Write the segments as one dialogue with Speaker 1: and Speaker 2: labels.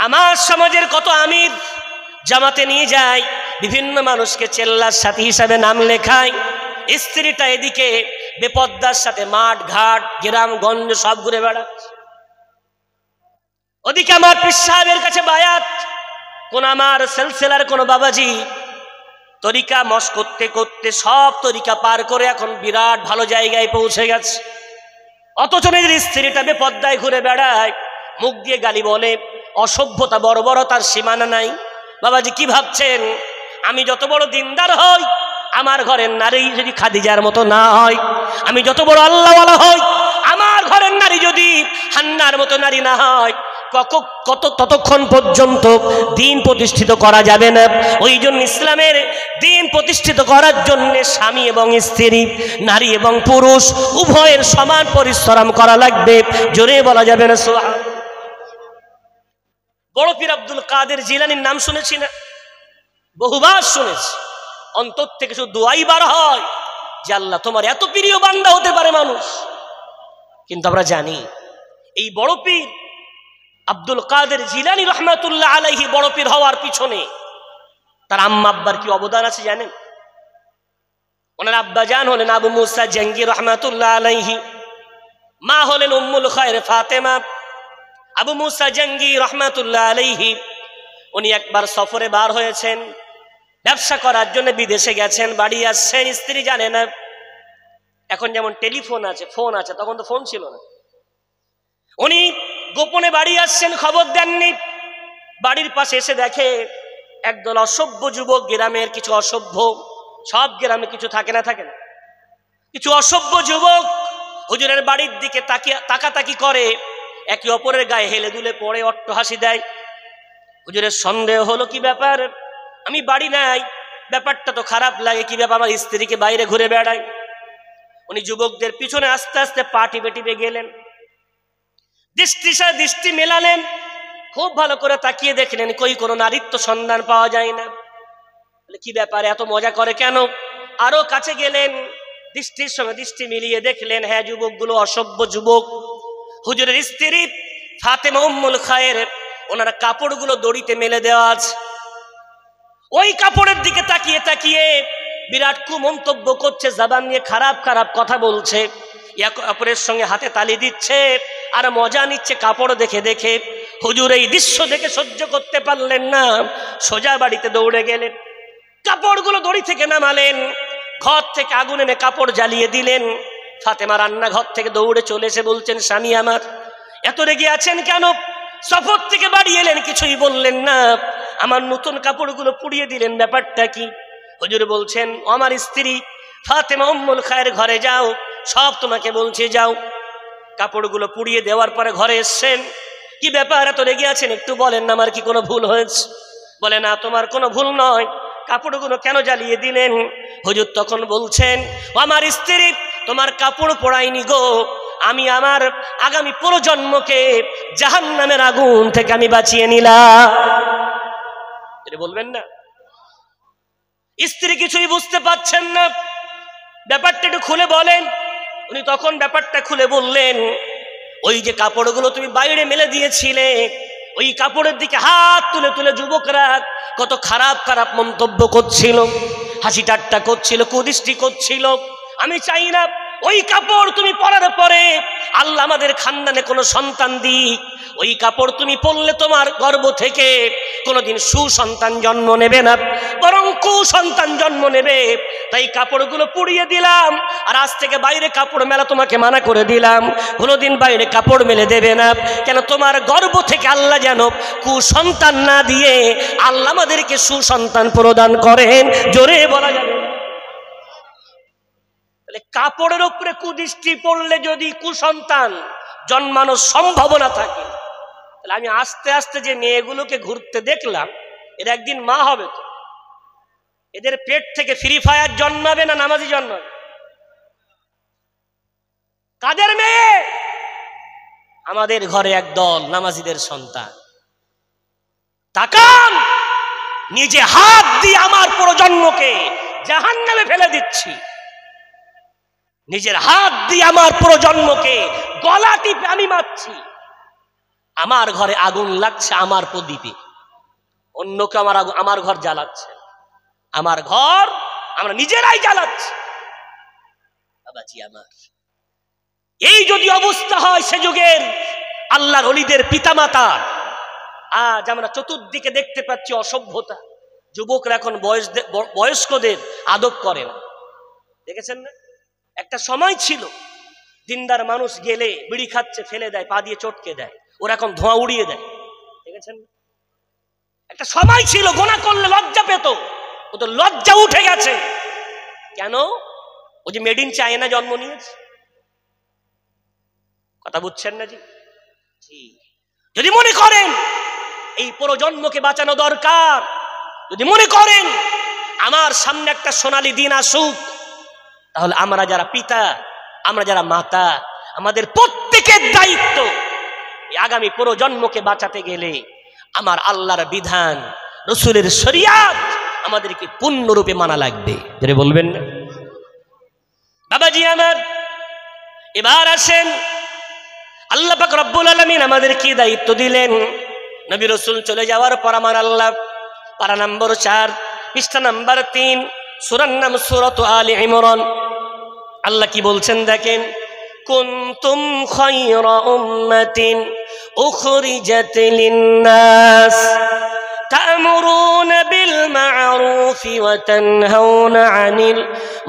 Speaker 1: আমার সমাজের কত আমির জামাতে নিয়ে যায়, বিভিন্ন মানুষকে চেল্লার সাথী হিসাবে নাম লেখায়, স্ত্রীটা এদিকে বেপদ্দার সাথে মাঠ ঘাট গ্রামগঞ্জ সব ঘুরে বেড়াচ্ছে। ওদিকে আমার পীর সাহেবের কাছে বায়াত, কোন আমার সেলসেলার কোন বাবাজি তরিকা মশ করতে করতে সব তরিকা পার করে এখন বিরাট ভালো জায়গায় পৌঁছে গেছে, অথচ নিজের স্ত্রীটা বেপদ্দায় ঘুরে বেড়ায়, মুখ দিয়ে গালি বলে, অসভ্যতা বর্বরতার সীমানা নাই। বাবাজি কি ভাবছেন আমি যত বড় দিনদার হই, আমার ঘরের নারী যদি খাদিজার মতো না হয়, আমি যত বড় আল্লাহওয়ালা হই, আমার ঘরের নারী যদি হান্নার মতো নারী না হয়, ততক্ষণ পর্যন্ত দিন প্রতিষ্ঠিত করা যাবে না। ওই জন্য ইসলামের দিন প্রতিষ্ঠিত করার জন্য স্বামী এবং স্ত্রী, নারী এবং পুরুষ উভয়ের সমান পরিশ্রম করা লাগবে। জোরে বলা যাবে না সুবহানাল্লাহ। বড় পীর আব্দুল কাদের জিলানীর নাম শুনেছি না? বহুবার শুনেছি। অন্তর থেকে শুধু দোয়াই বার হয় যে আল্লাহ তোমার এত প্রিয় বান্দা হতে পারে মানুষ। কিন্তু আমরা জানি এই বড় পীর আব্দুল কাদের জিলানী রহমাতুল্লাহ আলাইহি বড় পীর হওয়ার পিছনে তার আম্মা আব্বার কি অবদান আছে জানেন? ওনার আব্বা জান হলেন আবু মুসা জঙ্গি রহমাতুল্লাহ আলাইহি, মা হলেন উম্মুল খায়র ফাতেমা। আবু মুসা জঙ্গি রহমাতুল্লাহ আলাইহি উনি একবার সফরে বার হয়েছেন, ব্যবসা করার জন্য বিদেশে গেছেন, বাড়ি আসছেন, স্ত্রী জানে না। এখন যেমন টেলিফোন আছে, ফোন আছে, তখন তো ফোন ছিল না। উনি গোপনে বাড়ি আসছেন, খবর দেননি। বাড়ির পাশে এসে দেখে একদল অসভ্য যুবক, গ্রামের কিছু অসভ্য, সব গ্রামে কিছু থাকে না, থাকে না, কিছু অসভ্য যুবক হুজুরের বাড়ির দিকে তাকাতাকি করে, একে অপরের গায়ে হেলে দুলে পড়ে অট্টহাসি দেয়। হুজুরের সন্দেহ হলো কি ব্যাপার, আমি বাড়ি নাই, ব্যাপারটা তো খারাপ লাগে, কি ব্যাপার আমার স্ত্রীকে বাইরে ঘুরে বেড়ায়। উনি যুবকদের পিছনে আস্তে আস্তে পা টিপে টিপে গেলেন, দৃষ্টি মেলালেন, খুব ভালো করে তাকিয়ে দেখলেন কই কোনো নারীত্ব সন্ধান পাওয়া যায় না। কি ব্যাপার এত মজা করে কেন? আরো কাছে গেলেন, দৃষ্টির সঙ্গে দৃষ্টি মিলিয়ে দেখলেন হ্যাঁ যুবকগুলো অসভ্য যুবক। হুজুরের স্ত্রী ফাতেমা উম্মুল খায়ের ওনার কাপড়গুলো দড়িতে মেলে দেওয়া আছে। ওই কাপড়ের দিকে তাকিয়ে তাকিয়ে বিরাট কুমন্তব্য করছে, জবান নিয়ে খারাপ খারাপ কথা বলছে, অপরের সঙ্গে হাতে তালি দিচ্ছে আর মজা নিচ্ছে কাপড় দেখে দেখে। হুজুর এই দৃশ্য দেখে সহ্য করতে পারলেন না, সোজা বাড়িতে দৌড়ে গেলেন, কাপড়গুলো দড়ি থেকে নামালেন, ঘর থেকে আগুন এনে কাপড় জ্বালিয়ে দিলেন। ফাতেমা রান্নাঘর থেকে দৌড়ে চলে এসে বলছেন, স্বামী আমার এত রেগে আছেন কেন? সফর থেকে বাড়ি এলেন, কিছুই বললেন না, আমার নতুন কাপড়গুলো পুড়িয়ে দিলেন, ব্যাপারটা কি? হুজুর বলছেন, আমার স্ত্রী ফাতেমা উম্মুল খায়ের ঘরে যাও, সব তোমাকে বলছে যাও। কাপড়গুলো পুড়িয়ে দেওয়ার পরে ঘরে এসছেন, কি ব্যাপার এত রেগে আছেন একটু বলেন না, আমার কি কোনো ভুল হয়েছে? বলে না তোমার কোনো ভুল নয়, কাপড়গুলো কেন জ্বালিয়ে দিলেন? হুজুর তখন বলছেন, আমার স্ত্রী তোমার কাপড় পোড়াইনি গো, আমি আমার আগামী প্রজন্মকে জাহান্নামের আগুন থেকে আমি বাঁচিয়ে নিলাম। এটা বলবেন না? স্ত্রী কিছুই বুঝতে পারছেন না, ব্যাপারটা একটু খুলে বলেন। উনি তখন ব্যাপারটা খুলে বললেন, ওই যে কাপড়গুলো তুমি বাইরে মেলে দিয়েছিলে, ওই কাপড়ের দিকে হাত তুলে তুলে যুবকরা কত খারাপ খারাপ মন্তব্য করছিল, হাসি ঠাট্টা করছিল, কুদৃষ্টি করছিল। আমি চাই না ওই কাপড় তুমি পরার পরে আল্লাহ আমাদের খানদানে কোনো সন্তান দিক। ওই কাপড় তুমি পরলে তোমার গর্ভ থেকে কোনোদিন সুসন্তান জন্ম নেবে না, বরং কুসন্তান জন্ম নেবে। তাই কাপড়গুলো পুড়িয়ে দিলাম, আর আজ থেকে বাইরে কাপড় মেলা তোমাকে মানা করে দিলাম, কোনোদিন বাইরে কাপড় মেলে দেবে না। কেন? তোমার গর্ভ থেকে আল্লাহ যেন কুসন্তান না দিয়ে আল্লাহ আমাদেরকে সুসন্তান প্রদান করেন। জোরে বলা যাবে। কাপড়ের উপরে কুদৃষ্টি পড়লে যদি কুসন্তান জন্মানোর সম্ভাবনা থাকে, তাহলে আমি আস্তে আস্তে যে মেয়েগুলোকে ঘুরতে দেখলাম, এরা একদিন মা হবে তো, এদের পেট থেকে ফ্রি ফায়ার জন্মাবে না নামাজি জন্মাবে? কাদের মেয়ে? আমাদের ঘরে একদল নামাজিদের সন্তান। তাকান, নিজে হাত দিয়ে আমার প্রজন্মকে জাহান্নামে ফেলে দিচ্ছি, নিজের হাত দিয়ে আমার প্রজন্মকে গলা টিপে আমি মারছি। আমার ঘরে আগুন লাগছে আমার প্রদীপে, অন্যকে আমার ঘর জ্বালাচ্ছে, আমার ঘর আমরা নিজেরাই জ্বালাচ্ছি। বাবাজি আমার, এই যদি অবস্থা হয় সে যুগের আল্লাহর ওলিদের পিতামাতা, আজ আমরা চতুর্দিকে দেখতে পাচ্ছি অসভ্যতা। যুবকরা এখন বয়স্কদের আদব করে না, দেখেছেন না? একটা সময় ছিল দিনদার মানুষ গেলে বিড়ি খাচ্ছে ফেলে দেয়, পা দিয়ে চটকে দেয়, ওরা এখন ধোঁয়া উড়িয়ে দেয়, দেখেছেন? একটা সময় ছিল গোনা করলে লজ্জা পেত, ও তো লজ্জা উঠে গেছে। কেন? ও যে মেড ইন চায়না জন্ম নিয়েছে। কথা বুঝছেন না জি? যদি মনে করেন এই প্রজন্মকে বাঁচানো দরকার, যদি মনে করেন আমার সামনে একটা সোনালী দিন আসুক, তাহলে আমরা যারা পিতা, আমরা যারা মাতা, আমাদের প্রত্যেকের দায়িত্ব এই আগামী প্রজন্মকে বাঁচাতে গেলে আমার আল্লাহর বিধান, রসুলের শরিয়াত আমাদেরকে পূর্ণরূপে মানা লাগবে। যেটা বলবেন না বাবাজি আমার? এবার আসেন, আল্লাহ পাক রব্বুল আলামিন আমাদেরকে দায়িত্ব দিলেন। নবী রাসূল চলে যাওয়ার পর আমার আল্লাহ পারা নম্বর 4 পৃষ্ঠা নম্বর 3 সূরার নাম সূরাতু আলে ইমরান, আল্লাহ কি বলছেন দেখেন, কুনতুম খায়রা উম্মাতিন উখরিজাত লিন-নাস তা'মুরুনা বিল মা'রুফি ওয়া তানহাউনা 'আনিল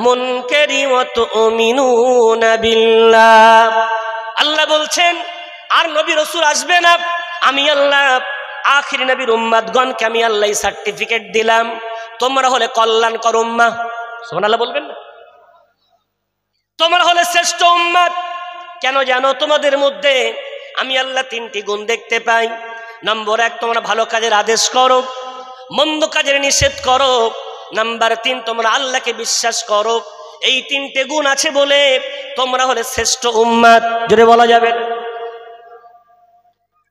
Speaker 1: মুনকারি ওয়া তু'মিনুনা বিল্লাহ। আল্লাহ বলছেন আর নবী রাসূল আসবে না, আমি আল্লাহ আখির নবীর উম্মতগণকে আমি আল্লাহ সার্টিফিকেট দিলাম, তোমরা হলে কল্যাণকর উম্মাহ। সুবহানাল্লাহ বলবেন না? তোমরা হলে শ্রেষ্ঠ উম্মত। কেন জানো? তোমাদের মধ্যে আমি আল্লাহ 3টি গুণ দেখতে পাই। নম্বর 1, তোমরা ভালো কাজের আদেশ করো, মন্দ কাজের নিষেধ করো। নাম্বার 3, তোমরা আল্লাহকে বিশ্বাস করো। এই 3টে গুণ আছে বলে তোমরা হলে শ্রেষ্ঠ উম্মত। জোরে বলা যাবে?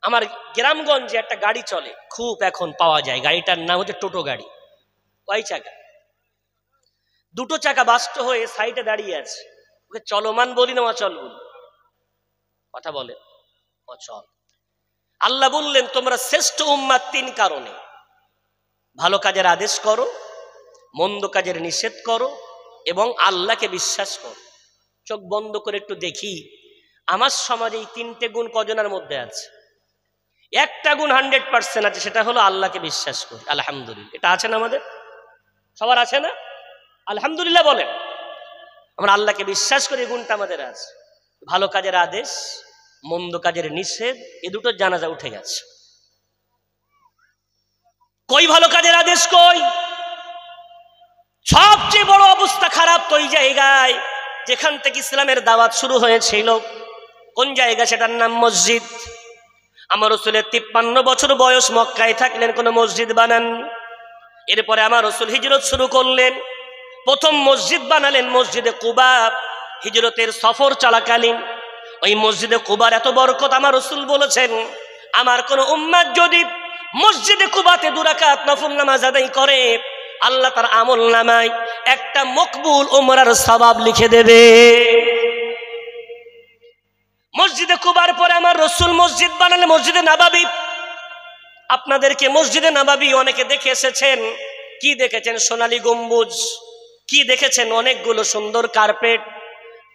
Speaker 1: আমার গ্রামগঞ্জে একটা গাড়ি চলে, খুব এখন পাওয়া যায়, গাড়িটার নাম হচ্ছে টোটো গাড়ি। কয় চাকা? 2টো চাকা বাস্ট হয়ে সাইডে দাঁড়িয়ে আছে। ওকে চলমান বলি না অচল বলি? কথা বলে অচল। আল্লাহ বললেন তোমরা শ্রেষ্ঠ উম্মত 3 কারণে, ভালো কাজের আদেশ করো, মন্দ কাজের নিষেধ করো এবং আল্লাহকে বিশ্বাস করো। চোখ বন্ধ করে একটু দেখি আমার সমাজে এই 3টে গুণ কজনের মধ্যে আছে? একটা গুণ 100% আছে, সেটা হলো আল্লাহকে বিশ্বাস করি। আলহামদুলিল্লাহ, এটা আছে না আমাদের সবার? আছে না? আলহামদুলিল্লাহ বলেন। আমরা আল্লাহকে বিশ্বাস করি, গুণটা আমাদের আছে। ভালো কাজের আদেশ, মন্দ কাজের নিষেধ, এ দুটো জানাজা উঠে গেছে। কই ভালো কাজের আদেশ কই? সবচেয়ে বড় অবস্থা খারাপ তো ওই জায়গায় যেখান থেকে ইসলামের দাওয়াত শুরু হয়েছিল। কোন জায়গা? সেটার নাম মসজিদ। আমার রাসূলের 53 বছর বয়স, মক্কায় থাকলেন, কোনো মসজিদ বানাননি। এরপরে আমার রাসূল হিজরত শুরু করলেন, প্রথম মসজিদ বানালেন মসজিদে কুবা। হিজরতের সফর চলাকালীন ওই মসজিদে কুবার এত বরকত, আমার রাসূল বলেছেন আমার কোন উম্মত যদি মসজিদে কুবাতে 2 রাকাত নফল নামাজ আদায় করে, আল্লাহ তার আমল নামায় একটা মকবুল উমরার সওয়াব লিখে দেবে। মসজিদে কুবার পরে আমার রাসূল মসজিদ বানালেন মসজিদে নববী। আপনাদেরকে মসজিদে নববী অনেকে দেখে এসেছেন। কি দেখেছেন? সোনালী গম্বুজ। কি দেখেছেন? অনেকগুলো সুন্দর কার্পেট।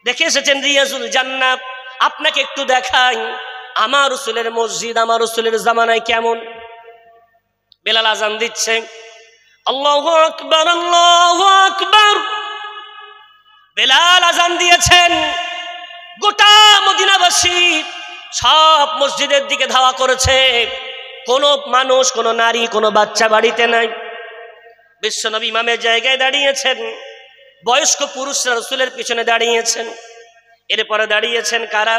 Speaker 1: দেখে এসেছেন রিয়াজুল জান্নাত। আপনাকে একটু দেখাই আমার রাসূলের মসজিদ আমার রাসূলের জামানায় কেমন। বেলাল আজান দিচ্ছে, আল্লাহু আকবার আল্লাহু আকবার। বেলাল আজান দিয়েছেন, গোটা মদিনাবাসী সব মসজিদের দিকে ধাওয়া করেছে। কোনো মানুষ, কোনো নারী, কোনো বাচ্চা বাড়িতে নাই। বিশ্বনবী ইমামের জায়গায় দাঁড়িয়েছেন, বয়স্ক পুরুষরা রাসূলের পিছনে দাঁড়িয়েছেন। এরপরে দাঁড়িয়েছেন কারা?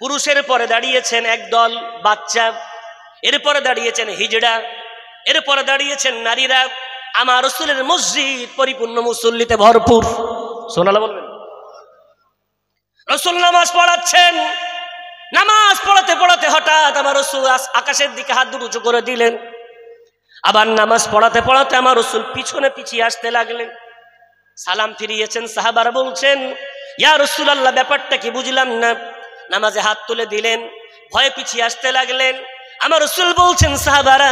Speaker 1: পুরুষের পরে দাঁড়িয়েছেন একদল বাচ্চা, এরপরে দাঁড়িয়েছেন হিজড়া, এরপরে দাঁড়িয়েছেন নারীরা। আমার রাসূলের মসজিদ পরিপূর্ণ মুসল্লিতে ভরপুর। সুবহানাল্লাহ বলবেন। রাসূল নামাজ পড়াচ্ছেন, নামাজ পড়াতে পড়াতে হঠাৎ আমার রাসূল আকাশের দিকে হাত দুটো উঁচু করে দিলেন। আবার নামাজ পড়াতে পড়াতে আমার রাসূল পিছনে পিছিয়ে আসতে লাগলেন। সালাম ফিরিয়েছেন। সাহাবারা বলছেন, ইয়া রাসূলুল্লাহ ব্যাপারটা কি বুঝলাম না। নামাজে হাত তুলে দিলেন, ভয়ে পিছিয়ে আসতে লাগলেন। আমার রাসূল বলছেন, সাহাবারা,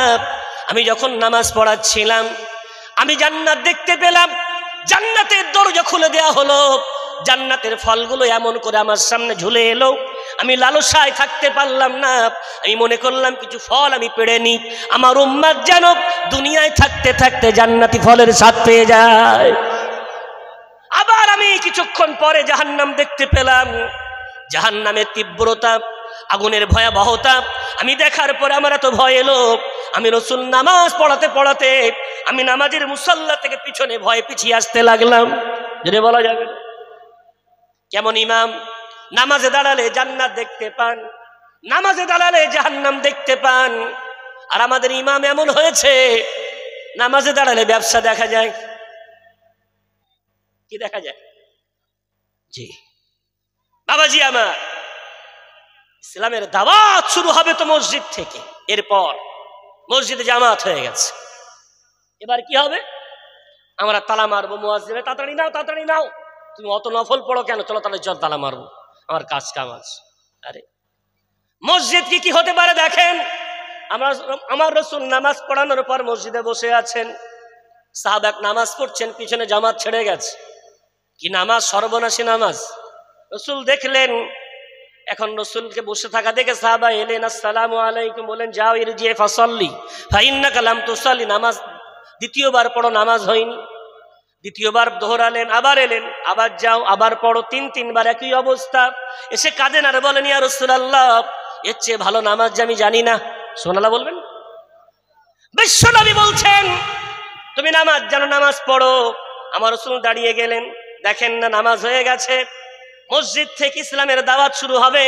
Speaker 1: আমি যখন নামাজ পড়াচ্ছিলাম আমি জান্নাত দেখতে পেলাম, জান্নাতের দরজা খুলে দেয়া হলো, জান্নাতের ফলগুলো এমন করে আমার সামনে ঝুলে এলো, আমি লালসায় থাকতে পারলাম না। আমি মনে করলাম কিছু ফল আমি পেড়ে নিই, আমার উম্মত যেন দুনিয়ায় থাকতে থাকতে জান্নাতি ফলের স্বাদ পেয়ে যায়। আবার আমি কিছুক্ষণ পরে জাহান্নাম দেখতে পেলাম, জাহান্নামের তীব্রতা, আগুনের ভয়াবহতা আমি দেখার পরে আমার এত ভয় এলো, আমি রাসূল নামাজ পড়াতে পড়াতে আমি নামাজের মুসাল্লা থেকে পিছনে ভয়ে পিছিয়ে আসতে লাগলাম। যদি বলা যাবে কেমন ইমাম, নামাজে দাঁড়ালে জান্নাত দেখতে পান, নামাজে দাঁড়ালে জাহান্নাম দেখতে পান। আর আমাদের ইমাম এমন হয়েছে, নামাজে দাঁড়ালে ব্যবসা দেখা যায়। কি দেখা যায়? জি বাবাজি আমার, ইসলামের দাওয়াত শুরু হবে তো মসজিদ থেকে, এরপর মসজিদে জামাত হয়ে গেছে, এবার কি হবে? আমরা তালা মারবো, মুয়াজ্জিন তাড়াতাড়ি নাও তাড়াতাড়ি নাও, তুমি অত নফল পড়ো কেন, চলো তাহলে চল তালা মারবো, আমার কাজ কাম আছে। আরে মসজিদ কি হতে পারে দেখেন, আমার রাসূল নামাজ পড়ানোর পর মসজিদে বসে আছেন, সাহাবা নামাজ পড়ছেন, পিছনে জামাত ছেড়ে গেছে। কি নামাজ, সর্বনাশী নামাজ। রাসূল দেখলেন, এখন রাসূলকে বসে থাকা দেখে সাহাবা এলেন, আসসালামু আলাইকুম, বলেন যাও ইরজি ফাসাল্লি ফাইন্নাকা লাম তুসাল্লি, নামাজ দ্বিতীয়বার পড়ো, নামাজ হয়নি। দ্বিতীয়বার দোহরালেন, আবার এলেন, আবার যাও, আবার পড়ো, তিনবার একই অবস্থা। এসে কাঁদেন আর বলেন, ইয়া রাসূলুল্লাহ, এর চেয়ে ভালো নামাজ যে আমি জানি না। সুবহানাল্লাহ বলবেন। বিশ্বনবী বলছেন তুমি নামাজ জানো, নামাজ পড়ো। আমার রাসূল দাঁড়িয়ে গেলেন, দেখেন না নামাজ হয়ে গেছে, মসজিদ থেকে ইসলামের দাওয়াত শুরু হবে,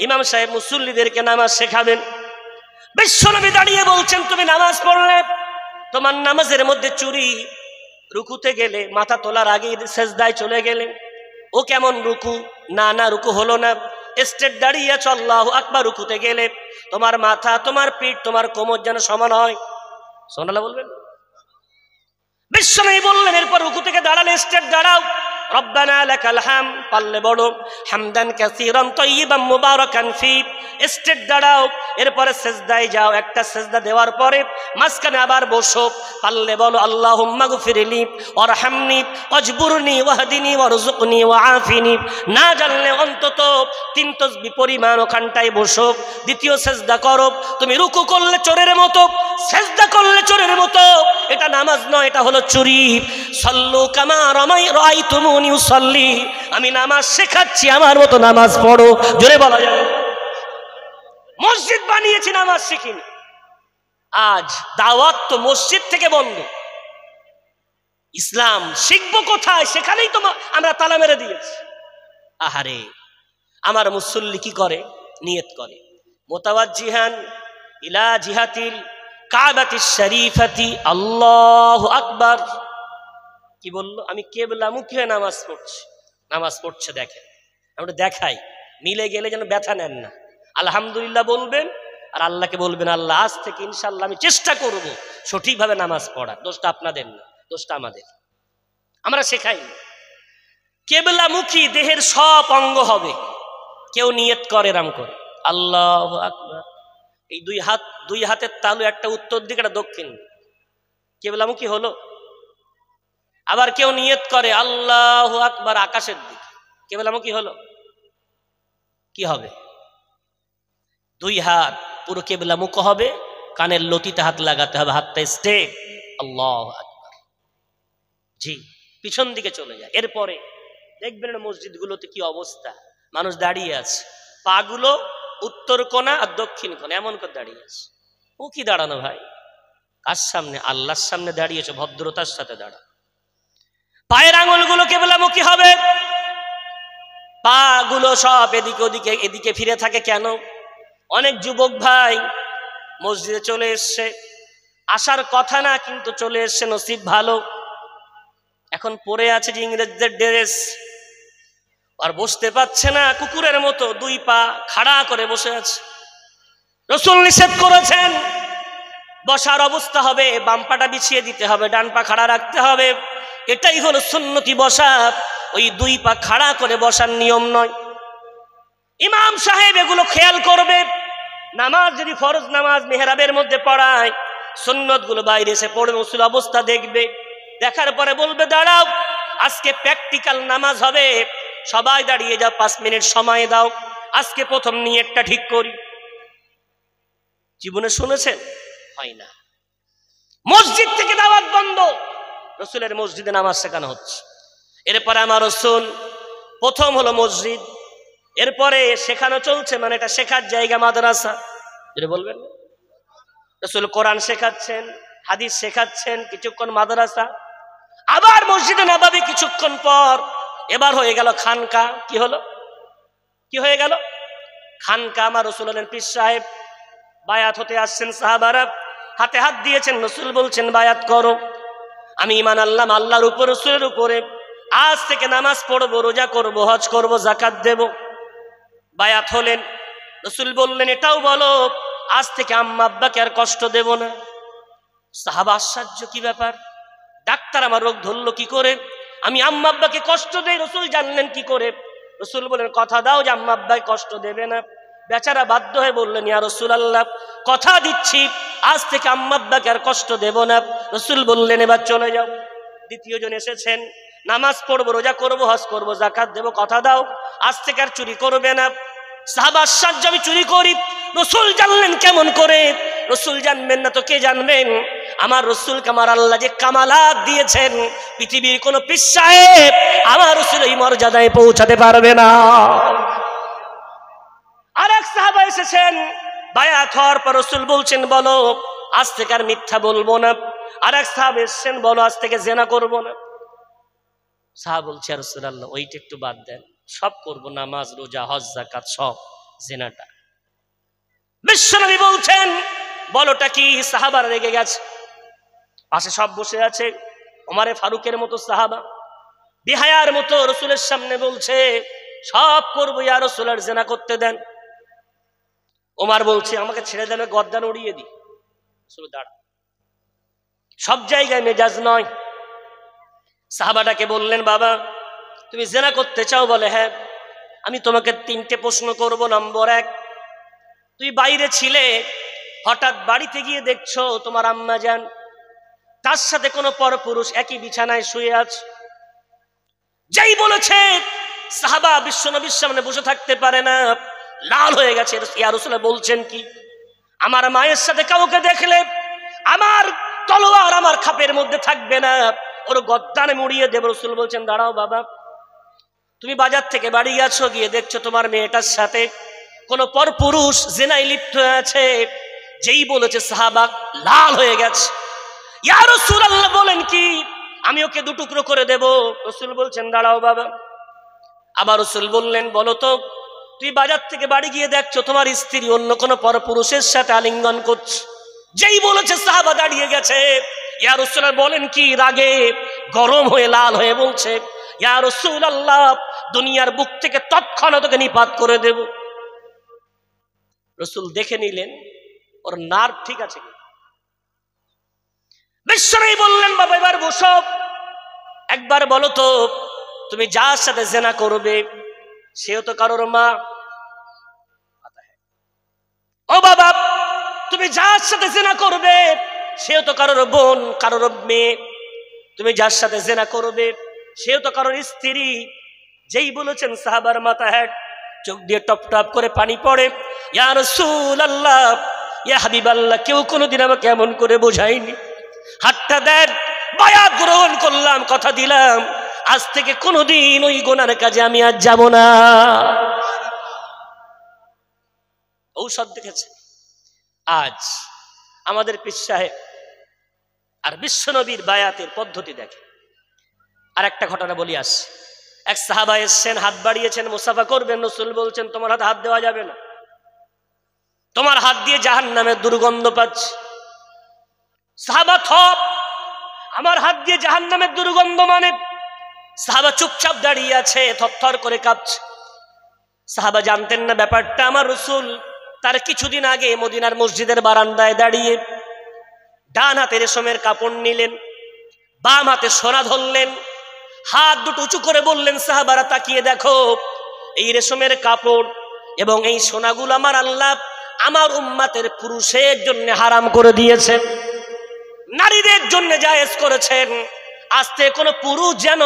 Speaker 1: ইমাম সাহেব মুসল্লিদেরকে নামাজ শেখাবেন। বিশ্বনবী দাঁড়িয়ে বলছেন তুমি নামাজ পড়লে, তোমার নামাজের মধ্যে চুরি, রুকুতে গেলে মাথা তোলার আগে সেজদায় চলে গেলে, ও কেমন রুকু? না রুকু হলো না, স্টেট দাঁড়িয়ে আছো, আল্লাহু আকবার, রুকুতে গেলে তোমার মাথা, তোমার পিঠ, তোমার কোমর যেন সমান হয়। সুবহানাল্লাহ বলবেন। বিশ্বনবী বললেন এরপর রুকু থেকে দাঁড়ালে স্টেট দাঁড়াও, রব্বানা লাকাল হামদ, পারলে বড় হামদান কাসীরান তাইয়িবান মুবারাকান ফি, স্টেট দাঁড়াও। এরপরে সেজদায় যাও, একটা সেজদা দেওয়ার পরে মাঝখানে আবার বসো, পারলে বলো আল্লাহুম্মা গফিরলি ওয়ারহামনি ওয়াজবুরনি ওয়াহদিনি ওয়ারযুকনি ওয়াআফিনি। না জানলে অন্তত 3 তাসবিহ পরিমাণ ওখানটায় বসো। দ্বিতীয় সেজদা করো, তুমি রুকু করলে চোরের মতো, সেজদা করলে চোরের মতো, এটা নামাজ নয়, এটা হলো চুরি। সাল্লু কামা রাআইতুমুনি উসাল্লি, আমি নামাজ শেখাচ্ছি, আমার মতো নামাজ পড়ো। জোরে বলা যাবে। মসজিদ বানিয়েছি, নামাজ শিখিনি। আজ দাওয়াত তো মসজিদ থেকে বন্ধ, ইসলাম শিখবো কোথায়? সেখানেই তো আমরা তালা মেরে দিয়েছি। আহারে, আমার মুসল্লি কি করে? নিয়ত করে, মুতাওয়াজ্জিহান ইলা জিহাতিল কাবাতিশ শরীফাতি, আল্লাহু আকবার। কি বললো? আমি কিবলামুখী হয়ে নামাজ পড়ছি। নামাজ পড়ছে দেখেন, আমরা দেখাই, মিলে গেলে যেন ব্যথা নেন না। আলহামদুলিল্লাহ বলবেন, আর আল্লাহকে বলবেন, আল্লাহ আজ থেকে ইনশাআল্লাহ আমি চেষ্টা করব সঠিকভাবে নামাজ পড়া। দোষটা আপনাদের না, দোষটা আমাদের, আমরা শেখাই। কিবলামুখী দেহের সব অঙ্গ হবে, কেউ নিয়ত করে রাম করে আল্লাহু আকবার, এই দুই হাতের তালু, একটা উত্তর দিকে একটা দক্ষিণ, কিবলামুখী হলো। আবার কেউ নিয়ত করে আল্লাহু আকবার আকাশের দিকে, কিবলামুখী হলো। কি হবে? 2 হাত পুরো কিবলামুখ হবে, কানের লতিতে হাত লাগাতে হবে, হাতটা স্ট্রেট, আল্লাহু আকবার। জি, পিছন দিকে চলে যায়। এরপরে দেখবেন মসজিদগুলোতে কি অবস্থা, মানুষ দাঁড়িয়ে আছে, পাগুলো উত্তর কোণা আর দক্ষিণ কোণা এমন করে দাঁড়িয়ে আছে। ও কি দাঁড়ানো ভাই? কার সামনে? আল্লাহর সামনে দাঁড়িয়েছে, ভদ্রতার সাথে দাঁড়া। পায়ের আঙুলগুলো কিবলামুখী হবে, পাগুলো সব এদিকে ওদিকে এদিকে ফিরে থাকে কেন? অনেক যুবক ভাই মসজিদে চলে এসছে, আসার কথা না কিন্তু চলে এসছে, নসিব ভালো। এখন পরে আছে যে ইংরেজদের ড্রেস, আর বসতে পারছে না, কুকুরের মতো 2 পা খাড়া করে বসে আছে। রাসূল নিষেধ করেছেন, বসার অবস্থা হবে বাম পাটা বিছিয়ে দিতে হবে, ডান পা খাড়া রাখতে হবে। এটাই হলো সুন্নতি বসা, ওই 2 পা খাড়া করে বসার নিয়ম নয়। ইমাম সাহেব এগুলো খেয়াল করবে। নামাজ যদি ফরজ নামাজ মেহরাবের মধ্যে পড়ায়, সুন্নত গুলো বাইরে এসে পড়বে, রসুল অবস্থা দেখবে, দেখার পরে বলবে দাঁড়াও, আজকে প্র্যাকটিক্যাল নামাজ হবে, সবাই দাঁড়িয়ে যাও, 5 মিনিট সময় দাও, আজকে প্রথম নিয়তটা ঠিক করি। জীবনে শুনেছেন? হয় না। মসজিদ থেকে দাওয়াত বন্ধ, রসুলের মসজিদে নামাজ শেখানো হচ্ছে। এরপরে আমার রসুল প্রথম হলো মসজিদ, এরপরে শেখানো চলছে, মানে এটা শেখার জায়গা মাদ্রাসা, যেটা বলবেন রসুল কোরআন শেখাচ্ছেন, হাদিস শেখাচ্ছেন, কিছুক্ষণ মাদ্রাসা, আবার মসজিদে নববী কিছুক্ষণ পর এবার হয়ে গেল খানকা। কি হলো? কি হয়ে গেল? খানকা। আমার রসুল হলেন পীর সাহেব, বায়াত হতে আসছেন, সাহাবারা হাতে হাত দিয়েছেন, রসুল বলছেন বায়াত করো, আমি ঈমান আনলাম আল্লাহর উপর, রসুলের উপরে, আজ থেকে নামাজ পড়বো, রোজা করবো, হজ করবো, যাকাত দেব। বায়াত হলেন, রসুল বললেন এটাও বলো, আজ থেকে আম্মা আব্বাকে আর কষ্ট দেব না। সাহাবা আশ্চর্য, কি ব্যাপার, ডাক্তার আমার রোগ ধরলো কি করে, আমি আম্মা আব্বাকে কষ্ট দেই, রসুল জানলেন কি করে? রসুল বলেন কথা দাও যে আম্মা আব্বাকে কষ্ট দেবে না। বেচারা বাধ্য হয়ে বললেন ইয়া রাসূলুল্লাহ, কথা দিচ্ছি আজ থেকে আম্মা আব্বাকে আর কষ্ট দেব না। রসুল বললেন এবার চলে যাও। দ্বিতীয় জন এসেছেন, নামাজ পড়বো, রোজা করবো, হজ করবো, যাকাত দেবো, কথা দাও আজ থেকে আর চুরি করবে না। সাহাবা আশ্চর্য, আমি চুরি করি? রসুল জানলেন কেমন করে? রসুল জানবেন না তো কে জানবেন? আমার রসুলকে আমার আল্লাহ যে কামালাত দিয়েছেন, পৃথিবীর কোন পীর সাহেব আমার রসুল এই মর্যাদায় পৌঁছাতে পারবে না। আর এক সাহাবা এসেছেন, বায়াত হওয়ার পর রসুল বলছেন বলো আজ থেকে আর মিথ্যা বলবো না। আর এক সাহাবা এসেছেন, বলো আজ থেকে জেনা করবো না। সাহাবা বলছে ইয়া রাসূলুল্লাহ ওইটা একটু বাদ দেন, সব করবো, নামাজ, রোজা, হজ, যাকাত সব, জেনাটা। বিশ্বনবী বলছেন বলোটা কি? সাহাবারা রেগে গেছে, পাশে সব বসে আছে, ওমরে ফারুকের মতো সাহাবা বিহায়ার মতো রসুলের সামনে বলছে সব করবো ইয়া রাসূল, আর জেনা করতে দেন। ওমর বলছে আমাকে ছেড়ে দেন, গর্দান উড়িয়ে দিই। রসুল দাঁড়, সব জায়গায় মেজাজ নয়। সাহাবাটাকে বললেন বাবা তুমি জেনা করতে চাও? বলে হ্যাঁ। আমি তোমাকে 3টে প্রশ্ন করব। নম্বর 1, তুই বাইরে ছিলে, হঠাৎ বাড়িতে গিয়ে দেখছো তোমার আম্মা যান তার সাথে কোনো পরপুরুষ একই বিছানায় শুয়ে আছে। যেই বলেছে সাহাবা বিশ্বনবীর সামনে বসে থাকতে পারে না, লাল হয়ে গেছে। ইয়া রাসূলুল্লাহ বলছেন কি? আমার মায়ের সাথে কাউকে দেখলে আমার তলোয়ার আমার খাপের মধ্যে থাকবে না, ওর গর্দানে মুড়িয়ে দেব। রসুল বলছেন দাঁড়াও বাবা, তুমি বাজার থেকে বাড়ি গেছো, গিয়ে দেখছো তোমার মেয়েটার সাথে কোন পরপুরুষ জিনায় লিপ্ত আছে। যেই বলেছে সাহাবা লাল হয়ে গেছে। ইয়া রাসূলুল্লাহ বলেন কি? আমি ওকে 2 টুকরো করে দেব। রসুল বলছেন দাঁড়াও বাবা। আবার রসুল বললেন বলো তো, তুই বাজার থেকে বাড়ি গিয়ে দেখছো তোমার স্ত্রী অন্য কোন পরপুরুষের সাথে আলিঙ্গন করছে। যেই বলেছে সাহাবা দাঁড়িয়ে গেছে। ইয়া রাসূলুল্লাহ বলেন কি? রাগে গরম হয়ে লাল হয়ে বলছে ইয়া রাসূলুল্লাহ দুনিয়ার বুক থেকে তৎক্ষণাৎ তোকে নিপাত করে দেব। রসুল দেখে নিলেন ওর নার্ভ ঠিক আছে কি। বিশ্বনবী বললেন বাবা এবার বসো, একবার বলো তো তুমি যার সাথে জেনা করবে সেও তো কারোর মা। ও বাবা, তুমি যার সাথে জেনা করবে সেও তো কারোর বোন, কারোর মেয়ে। তুমি যার সাথে জেনা করবে সেও তো কারোর স্ত্রী। যেই বলেছেন সাহাবার মাথা হ্যাট, চোখ দিয়ে টপ টপ করে পানি পড়ে। ইয়া রাসূলুল্লাহ, ইয়া হাবিবাল্লাহ, কেউ কোনোদিন আমাকে এমন করে বোঝায়নি। হাতটা দেন, বায়াত গ্রহণ করলাম, কথা দিলাম আজ থেকে কোনোদিন ওই গুনার কাজে আমি আর যাব না। ঔষধ দেখেছে। আজ আমাদের পীর সাহেব আর বিশ্বনবীর বায়াতের পদ্ধতি দেখে। আর একটা ঘটনা বলি আসছে। এক সাহাবা এসছেন, হাত বাড়িয়েছেন, মুসাফা করবেন। রাসূল বলছেন তোমার হাতে হাত দেওয়া যাবে না, তোমার হাত দিয়ে জাহান্নামের দুর্গন্ধ পাচ্ছে। সাহাবা থপ, আমার হাত দিয়ে জাহান্নামের দুর্গন্ধ মানে? সাহাবা চুপচাপ দাঁড়িয়ে আছে, থরথর করে কাঁপছে। সাহাবা জানতেন না ব্যাপারটা। আমার রাসূল তার কিছুদিন আগে মদিনার মসজিদের বারান্দায় দাঁড়িয়ে ডান হাতে রেশমের কাপড় নিলেন, বাম হাতে সোনা ধরলেন, হাত দুটো উঁচু করে বললেন সাহাবারা তাকিয়ে দেখো এই রেশমের কাপড় এবং এই সোনাগুলো আমার আল্লাহ আমার উম্মতের পুরুষের জন্য হারাম করে দিয়েছেন, নারীদের জন্য জায়েজ করেছেন। আজকে কোনো পুরুষ যেন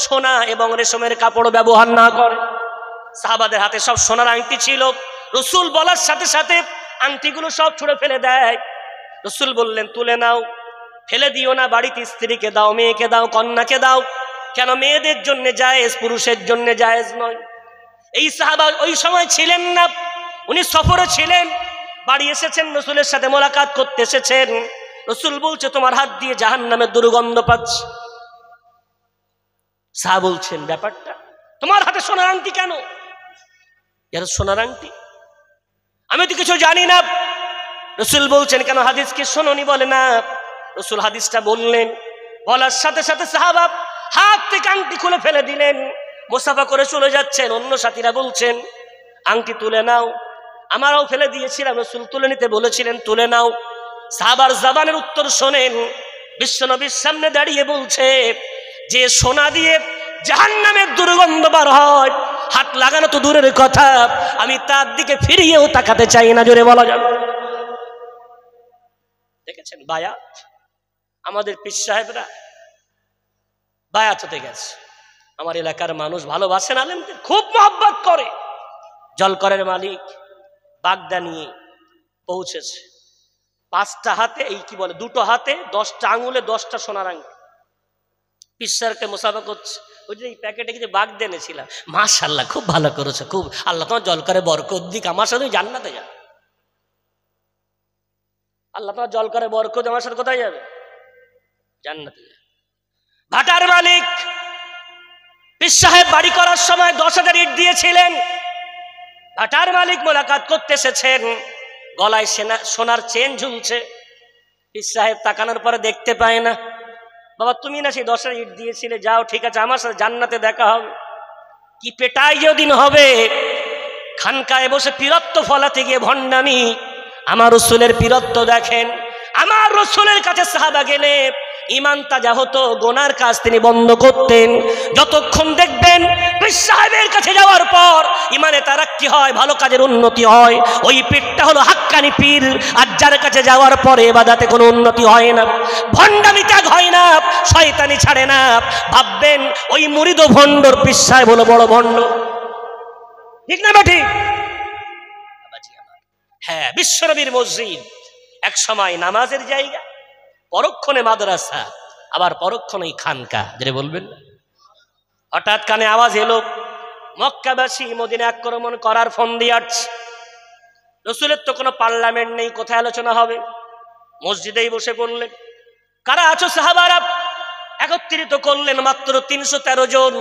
Speaker 1: সোনা এবং রেশমের কাপড় ব্যবহার না করে। সাহাবাদের হাতে সব সোনার আংটি ছিল, রসুল বলার সাথে সাথে আংটিগুলো সব ছুঁড়ে ফেলে দেয়। রসুল বললেন, তুলে নাও, ফেলে দিও না, বাড়িতে স্ত্রীকে দাও, মেয়েকে দাও, কন্যাকে দাও। কেন? মেয়েদের জন্য জায়েজ, পুরুষের জন্য জায়েজ নয়। এই সাহাবা ওই সময় ছিলেন না, উনি সফরে ছিলেন, বাড়ি এসেছেন, রসুলের সাথে মোলাকাত করতে এসেছেন। রসুল বলছে, তোমার হাত দিয়ে জাহান্নামের দুর্গন্ধ পাচ্ছে। সাহাবা বলছেন, ব্যাপারটা তোমার হাতে সোনার আংটি কেন? এর সোনার আংটি? আমি তো কিছু জানি না। রসুল বলছেন, কেন হাদিস কি শোনোনি? বলে না। রসুল হাদিসটা বললেন, বলার সাথে সাথে সাহাবা হাত থেকে আংটি খুলে ফেলে দিলেন, মুসাফা করে চলে যাচ্ছেন। অন্য সাথীরা বলছেন, আংটি তুলে নাও। আমরাও ফেলে দিয়েছিলাম, রসুল তুলে নিতে বলেছিলেন, তুলে নাও। সাহাবার জবানের উত্তর শোনেন, বিশ্বনবীর সামনে দাঁড়িয়ে বলছে, যে সোনা দিয়ে জাহান্নামের দুর্গন্ধ বার হয়, হাত লাগানো তো দূরের কথা, আমি তার দিকে ফিরিয়েও তাকাতে চাই না। জোরে বলা যাবে। দেখেছেন বায়াত, আমাদের পীর সাহেবরা বায়াত হতে গেছে। আমার এলাকার মানুষ ভালোবাসেন আলেমদের, খুব মহব্বত করে। জলকরের মালিক বাগদা নিয়ে পৌঁছেছে, 5টা হাতে, এই কি বলে, 2টো হাতে 10টা আঙুলে 10টা সোনার আংটি। পীর সাহেবকে মুসাফা করছে, ওই যে এই প্যাকেটে কিছু বাগদা এনেছিলাম, মাশাআল্লাহ খুব ভালো করেছে, খুব, আল্লাহ তোমার জলকরে বরকত দিক, আমার সাথে জান্নাতে যাবে। আল্লাহ তোমার জলকরে বরকত, আমার সাথে কোথায় যাবে? জান্নাতে যাবে। ভাটার মালিক পীর সাহেব বাড়ি করার সময় 10,000 ইট দিয়েছিলেন। ভাটার মালিক মোলাকাত করতে এসেছেন, গলায় সোনার চেন ঝুলছে। পীর সাহেব তাকানোর পরে দেখতে পায় না। বাবা, তুমি না সেই 10,000 ইট দিয়েছিলে, যাও, ঠিক আছে, আমার সাথে জান্নাতে দেখা হবে। কি পেটাই যেদিন হবে, খানকায় বসে পীরত্ব ফলাতে গিয়ে ভণ্ডামি। আমার রসুলের পীরত্ব দেখেন, আমার রসুলের কাছে সাহাবা গেলে ইমান তাজা হতো, গোনার কাজ তিনি বন্ধ করতেন। যতক্ষণ দেখবেন পীর সাহেবের কাছে যাওয়ার পর ইমানে তারাক্কি হয়, ভালো কাজের উন্নতি হয়, ওই পীরটা হলো হাক্কানি পীর। আর যার কাছে যাওয়ার পরে ইবাদতে কোনো উন্নতি হয় না, ভণ্ডামি ত্যাগ হয় না, শয়তানি ছাড়ে না, ভাববেন ওই মুরিদ ভণ্ডর পীর সাহেব হলো বড় ভণ্ড। ঠিক না বেঠি? হ্যাঁ, বিশ্বনবীর মসজিদ এক সময় নামাজের জায়গা, পরক্ষণে মাদ্রাসা, আবার পরক্ষণেই খানকা। যেটা বলবেন, হঠাৎ কানে আওয়াজ এলো, মক্কাবাসী মদিনা আক্রমণ করার ফোন দিয়ে আসছে। রসুলের তো কোনো পার্লামেন্ট নেই, কোথায় আলোচনা হবে? মসজিদেই বসে পড়লেন। কারা আছো সাহাবারা? একত্রিত করলেন, মাত্র 313 জন।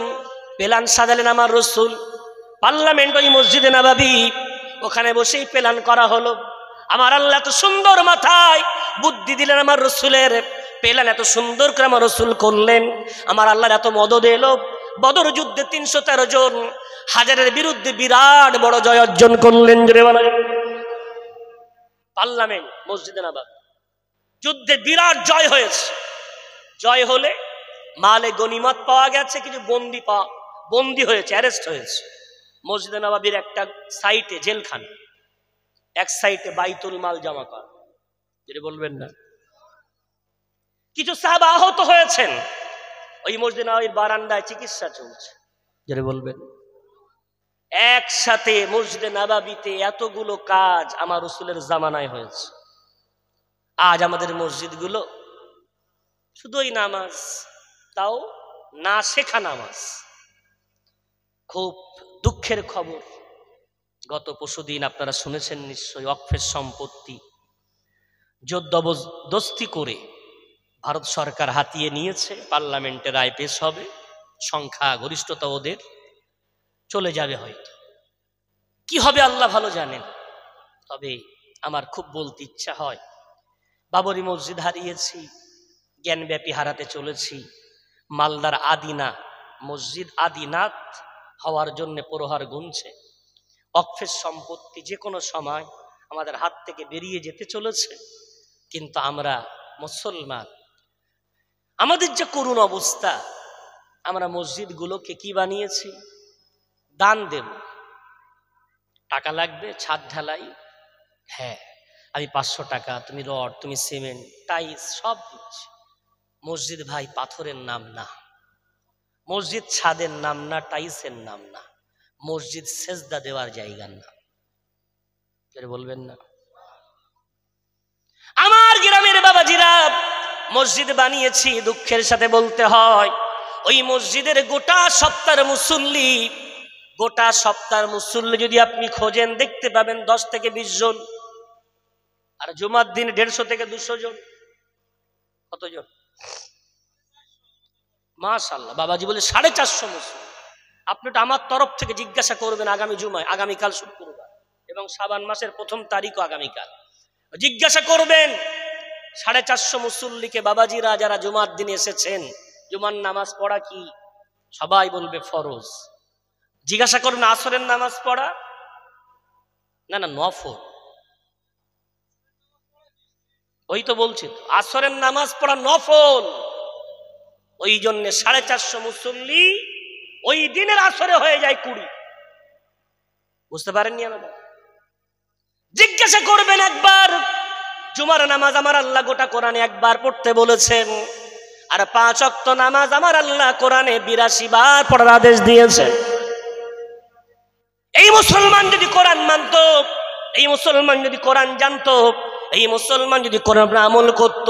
Speaker 1: প্ল্যান সাজালেন আমার রসুল। পার্লামেন্ট ওই মসজিদে নববী, ওখানে বসেই প্ল্যান করা হলো। আমার আল্লাহ তো সুন্দর মাথায় বুদ্ধি দিলেন, আমার রসুলের প্ল্যান এত সুন্দর করে আমার রসুল করলেন। আমার আল্লাহর এত মদদ এলো, বদর যুদ্ধে 313 জন হাজারের বিরুদ্ধে বিরাট বড় জয় অর্জন করলেন। পার্লামেন্ট মসজিদে নববী, যুদ্ধে বিরাট জয় হয়েছে। জয় হলে মালে গনিমত পাওয়া গেছে, কিছু বন্দি হয়েছে, অ্যারেস্ট হয়েছে। মসজিদে নববীর একটা সাইটে জেলখানা, এক সাইটে বাইতুল মাল জমা করা। যেটা বলবেন না, কিছু সাহাবা আহত হয়েছেন, ওই মসজিদে নববীর বারান্দায় চিকিৎসা চলছে। যেটা বলবেন, একসাথে মসজিদে নববীতে এতগুলো কাজ আমার রাসূলের জামানায় হয়েছে। আজ আমাদের মসজিদগুলো শুধু ওই নামাজ, তাও না শেখা নামাজ। খুব দুঃখের খবর, গত পরশুদিন আপনারা শুনেছেন নিশ্চয়ই, ওয়াকফের সম্পত্তি জবরদস্তি করে ভারত সরকার হাতিয়ে নিয়েছে। পার্লামেন্টে রায় পেশ হবে, সংখ্যা গরিষ্ঠতা ওদের, চলে যাবে হয়তো। কি হবে আল্লাহ ভালো জানেন। তবে আমার খুব বলতে ইচ্ছা হয়, বাবরি মসজিদ হারিয়েছি, জ্ঞানব্যাপী হারাতে চলেছি। মালদার আদিনা মসজিদ আদিনাথ হওয়ার জন্য প্রহার গুনছে। ওয়াকফের সম্পত্তি যে কোনো সময় আমাদের হাত থেকে বেরিয়ে যেতে চলেছে। কিন্তু আমরা মুসলমান, আমাদের যে করুণ অবস্থা, আমরা মসজিদগুলোকে কি বানিয়েছি? দান দেব। টাকা লাগবে ছাদ ঢালাই, হ্যাঁ আমি 500 টাকা, তুমি রড, তুমি সিমেন্ট, টাইলস সব দিচ্ছি। মসজিদ ভাই পাথরের নাম না, মসজিদ ছাদের নাম না, টাইলসের নাম না, মসজিদ সেজদা দেওয়ার জায়গার নাম। বলবেন না? আমার গ্রামের বাবাজিরা মসজিদ বানিয়েছি, দুঃখের সাথে বলতে হয় ওই মসজিদের গোটা সপ্তাহের মুসল্লি যদি আপনি খোঁজেন দেখতে পাবেন 10 থেকে 20 জন, আর জুমার দিন 150 থেকে 200 জন। কতজন? মাশাআল্লাহ, বাবাজি বলে 450 মুসল্লি। আপনি তো আমার তরফ থেকে জিজ্ঞাসা করবেন আগামী জুমায়, আগামীকাল শুক্রবার এবং শাবান মাসের 1ম তারিখও আগামীকাল, জিজ্ঞাসা করবেন 450 মুসল্লিকে, বাবাজিরা যারা জুমার দিন এসেছেন জুমার নামাজ পড়া কি? সবাই বলবে ফরজ। জিজ্ঞাসা করুন আসরের নামাজ পড়া? না না, নফল। ওই তো বলছি, আসরের নামাজ পড়া নফল। ওই জন্য 450 মুসল্লি ওই দিনের আসরে হয়ে যায় 20। বুঝতে পারেননি আমাদের? জিজ্ঞাসা করবেন একবার, জুমার নামাজ আমার আল্লাহ গোটা কোরআনে একবার পড়তে বলেছেন, আর 5 ওয়াক্ত নামাজ আমার আল্লাহ কোরআনে 82 বার পড়ার আদেশ দিয়েছেন। এই মুসলমান যদি কোরআন মানত, এই মুসলমান যদি কোরআন জানত, এই মুসলমান যদি কোরআন আমল করত,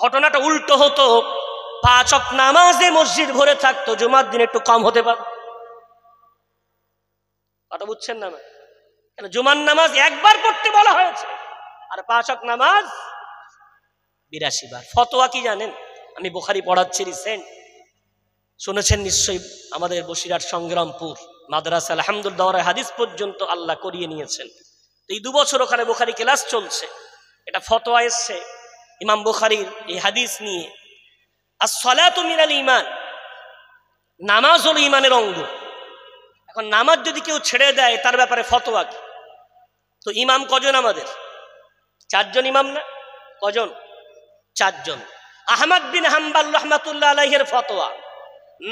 Speaker 1: ঘটনাটা উল্টো হতো। 5 ওয়াক্ত নামাজে মসজিদ ভরে থাকতো, জুমার দিন একটু কম হতে পারত। কথা বুঝছেন না? কেন জুমার নামাজ একবার পড়তে বলা হয়েছে, আর 5 ওয়াক্ত নামাজ 82 বার। ফতোয়া কি জানেন? আমি বুখারী পড়াচ্ছি রিসেন্ট, শুনেছেন নিশ্চয়ই। আমাদের বসিরহাট সংগ্রামপুর মাদ্রাসা আলহামদুলিল্লাহ হাদিস পর্যন্ত আল্লাহ করিয়ে নিয়েছেন। এই 2 বছর ওখানে বুখারী ক্লাস চলছে। এটা ফতোয়া এসছে ইমাম বুখারীর এই হাদিস নিয়ে, as-salatu minal ঈমান, নামাজ হলো ঈমানের অঙ্গ। এখন নামাজ যদি কেউ ছেড়ে দেয় তার ব্যাপারে ফতোয়া কি? তো ইমাম কজন আমাদের? 4 জন ইমাম না? কজন? 4 জন। আহমদ বিন হাম্বল রাহমাতুল্লাহ আলাইহির ফতোয়া,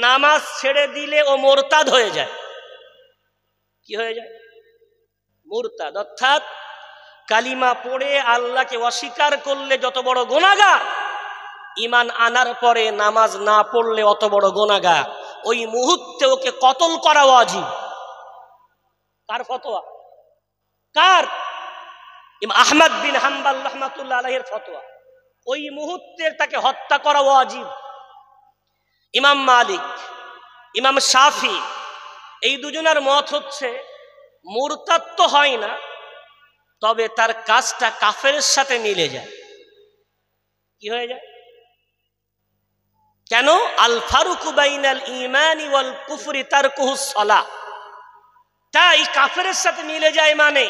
Speaker 1: নামাজ ছেড়ে দিলে ও মুরতাদ হয়ে যায়। কি হয়ে যায়? মুরতাদ, অর্থাৎ কালিমা পড়ে আল্লাহকে অস্বীকার করলে যত বড় গুনাহগার, ঈমান আনার পরে নামাজ না পড়লে অত বড় গুনাহগার। ওই মুহূর্তে ওকে কতল করা ওয়াজিব। কার ফতোয়া? কার? ইমাম আহমদ বিন হাম্বল রাহমাতুল্লাহ আলাইহির ফতোয়া। ওই মুহূর্তে তাকে হত্যা করা ওয়াজিব। ইমাম মালিক, ইমাম শাফি, এই দুজনের মত হচ্ছে মুরতাদ তো হয় না, তবে তার কাজটা কাফেরের সাথে মিলে যায়। কি হয়ে যায়? কেন? আল ফারুকু বাইনাল ঈমানি ওয়াল কুফরি তারকুহুস সালাহ। তাই কাফেরের সাথে মিলে যায়, মানে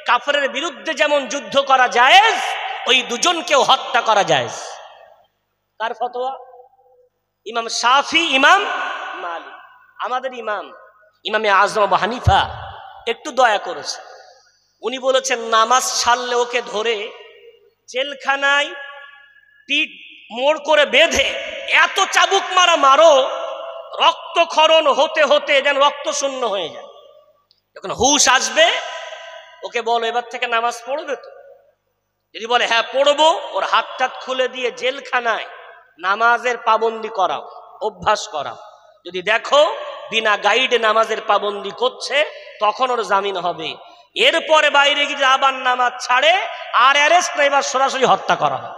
Speaker 1: কাফেরের বিরুদ্ধে যেমন যুদ্ধ করা জায়েজ, ওই দুজনকেও হত্যা করা জায়েজ। কার ফতোয়া? ইমাম শাফি, ইমাম মালিক। আমাদের ইমামে আজম আবু হানিফা একটু দয়া করেছে, উনি বলেছেন নামাজ ছাড়লে ওকে ধরে জেলখানায় পিঠ মোড় করে বেঁধে এত চাবুক মারো, রক্তক্ষরণ হতে হতে যেন রক্ত শূন্য হয়ে যায়। যখন হুশ আসবে ওকে বলো এবার থেকে নামাজ পড়বে তো? যদি বলে হ্যাঁ পড়বো, ওর হাত টাত খুলে দিয়ে জেলখানায় নামাজের পাবন্দি করাও, অভ্যাস করাও। যদি দেখো বিনা গাইডে নামাজের পাবন্দি করছে, তখন ওর জামিন হবে। এরপরে বাইরে গিয়ে আবার নামাজ ছাড়ে, আর অ্যারেস্ট না, এবার সরাসরি হত্যা করা হয়।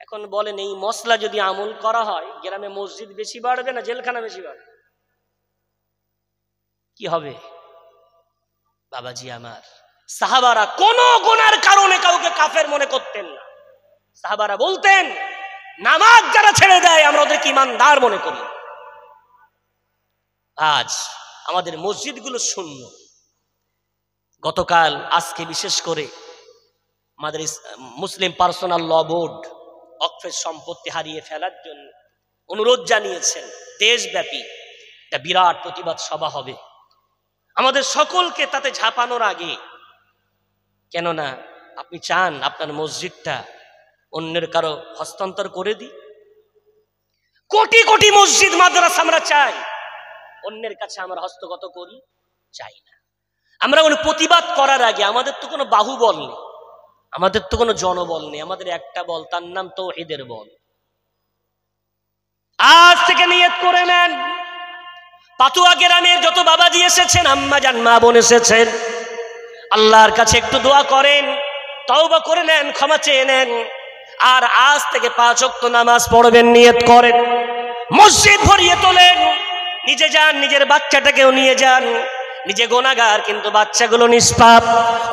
Speaker 1: এখন বলেন এই মসলা যদি আমল করা হয়, গ্রামে মসজিদ বেশি বাড়বে না জেলখানা বেশি বাড়বে? কি হবে? বাবাজি আমার, সাহাবারা কোনো গুনার কারণে কাউকে কাফের মনে করতেন না। সাহাবারা বলতেন নামাজ যারা ছেড়ে দেয় আমরা ওদেরকে ঈমানদার মনে করি। আজ আমাদের মসজিদগুলো শূন্য। গতকাল আজকে বিশেষ করে আমাদের মুসলিম পার্সোনাল ল বোর্ড অকফের সম্পত্তি হারিয়ে ফেলার জন্য অনুরোধ জানিয়েছেন। দেশব্যাপী একটা বিরাট প্রতিবাদ সভা হবে। আমাদের সকলকে তাতে ঝাঁপানোর আগে, কেননা আপনি চান আপনার মসজিদটা অন্যের কারো হস্তান্তর করে দিই? কোটি কোটি মসজিদ মাদ্রাসা আমরা চাই অন্যের কাছে আমরা হস্তগত করি। চাই না। আমরা কোনো প্রতিবাদ করার আগে আমাদের তো কোনো বাহুবল নেই, আমাদের তো কোনো জনবল নেই, আমাদের একটা বল, তার নাম তাওহীদের বল। আজ থেকে নিয়ত করে নেন, পাতুয়া গ্রামের যত বাবাজি এসেছেন, আম্মা জান, মা বোন এসেছেন, আল্লাহর কাছে একটু দোয়া করেন, তওবা করে নেন, ক্ষমা চেয়ে নেন। আর আজ থেকে 5 ওয়াক্ত নামাজ পড়বেন, নিয়ত করেন। মসজিদ ভরিয়ে তোলেন, নিজে যান, নিজের বাচ্চাটাকেও নিয়ে যান। নিজে গুনাহগার কিন্তু বাচ্চাগুলো নিষ্পাপ।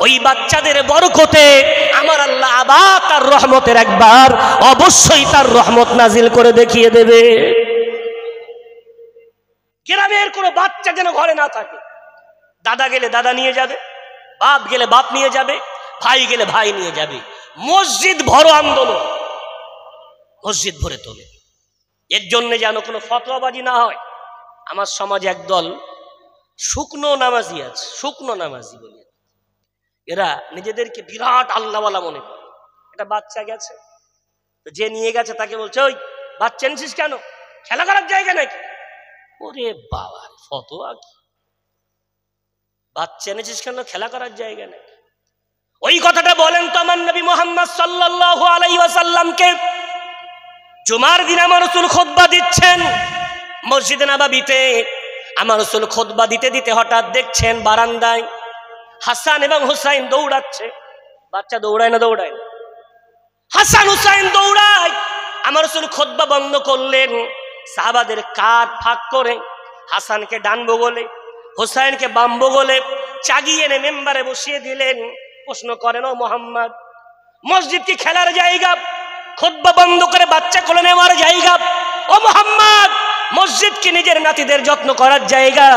Speaker 1: ওই বাচ্চাদের বরকতে আমার আল্লাহ আবার তার রহমতের একবার অবশ্যই তার রহমত নাজিল করে দেখিয়ে দেবে। গ্রামের কোনো বাচ্চা যেন ঘরে না থাকে। দাদা গেলে দাদা নিয়ে যাবে, বাপ গেলে বাপ নিয়ে যাবে, ভাই গেলে ভাই নিয়ে যাবে। মসজিদ ভরো আন্দোলন, মসজিদ ভরে তোলে। এর জন্য যেন কোনো ফতোয়াবাজি না হয়। আমার সমাজে একদল শুকনো নামাজি আছে, শুকনো নামাজি বলে, এরা নিজেদেরকে বিরাট আল্লাহওয়ালা মনে করে। একটা বাচ্চা গেছে, যে নিয়ে গেছে তাকে বলছে, ওই বাচ্চা এনেছিস কেন, খেলা করার জায়গা নাকি? ওরে বাবা, ফতোয়া কি? বাচ্চা এনেছিস কেন, খেলা করার জায়গা নাকি? ওই কথাটা বলেন তো আমার নবী মুহাম্মদ সাল্লাল্লাহু আলাইহি ওয়াসাল্লামকে। জুমার দিন আমার রাসূল খুতবা দিচ্ছেন মসজিদে নববীতে। আমার রাসূল খুতবা দিতে দিতে হঠাৎ দেখছেন বারান্দায় হাসান এবং হুসাইন দৌড়াচ্ছে। বাচ্চা দৌড়ায় না, দৌড়ায় না, হাসান হুসাইন দৌড়ায়। আমার রাসূল খুতবা বন্ধ করলেন, সাহাবাদের কাঁধ ফাঁক করে হাসানকে ডান বগলে, হুসাইনকে বাম বগলে চাগিয়ে এনে মেম্বারে বসিয়ে দিলেন। প্রশ্ন করেন, ও মুহাম্মদ, মসজিদ কি খেলার জায়গা? খুতবা বন্ধ করে বাচ্চা কোলে নেওয়ার জায়গা? ও মুহাম্মদ, মসজিদ কি নিজের নাতিদের যত্ন করার জায়গা?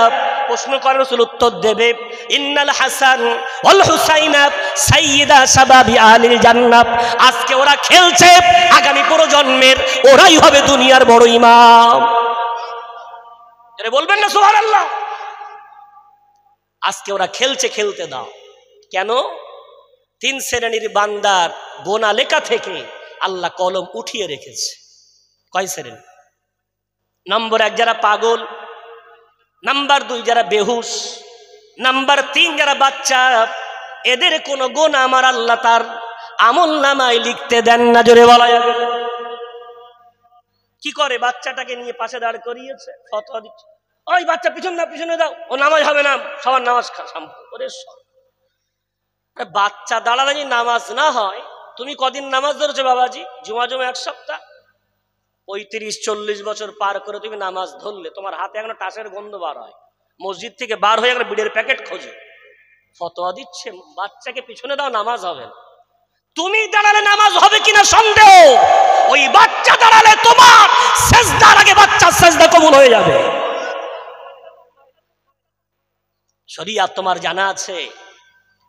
Speaker 1: প্রশ্ন করার রাসূল উত্তর দেবে, ইন্নাল হাসান ওয়াল হুসাইনা সাইয়্যিদা শাবাবি আহলিল জান্নাত। আজকে ওরা খেলছে, আগামী প্রজন্মের ওরাই হবে দুনিয়ার বড় ইমাম। আরে বলবেন না সুবহানাল্লাহ? আজকে ওরা খেলছে, খেলতে দাও। কেন? 3 শ্রেণীর বান্দার গোনা লেখা থেকে আল্লাহ কলম উঠিয়ে রেখেছে। কয় শ্রেণী? নম্বর 1 যারা পাগল, নাম্বার 2 যারা বেহুশ, নাম্বার 3 যারা বাচ্চা। এদের কোনো গোনা আমার আল্লাহ তার আমল নামায় লিখতে দেন না। জোরে বলা যাবে? কি করে? বাচ্চাটাকে নিয়ে পাশে দাঁড় করিয়েছে, ফতোয়া দিচ্ছে, ওই বাচ্চা পিছন দাও, পিছনে দাও, ও নামাজ হবে না, সবার নামাজ করে। বাচ্চা দাঁড়ালে যদি নামাজ না হয়, তুমি কদিন নামাজ ধরেছো বাবাজি? জুমা 1 সপ্তাহ। 35-40 বছর পার করে তুমি নামাজ ধরলে, তোমার হাতে এখনো টাসের গন্ধ বার হয়। মসজিদ থেকে বার হয়ে একটা বিড়ের প্যাকেট খোঁজে। ফতোয়া দিচ্ছে বাচ্চাকে পিছনে দাও, নামাজ হবে না। তুমি দাঁড়ালে নামাজ হবে কিনা সন্দেহ, ওই বাচ্চা দাঁড়ালে তোমার সেজদার আগে বাচ্চার সেজদা কবুল হয়ে যাবে। শরিয়াত তোমার জানা আছে।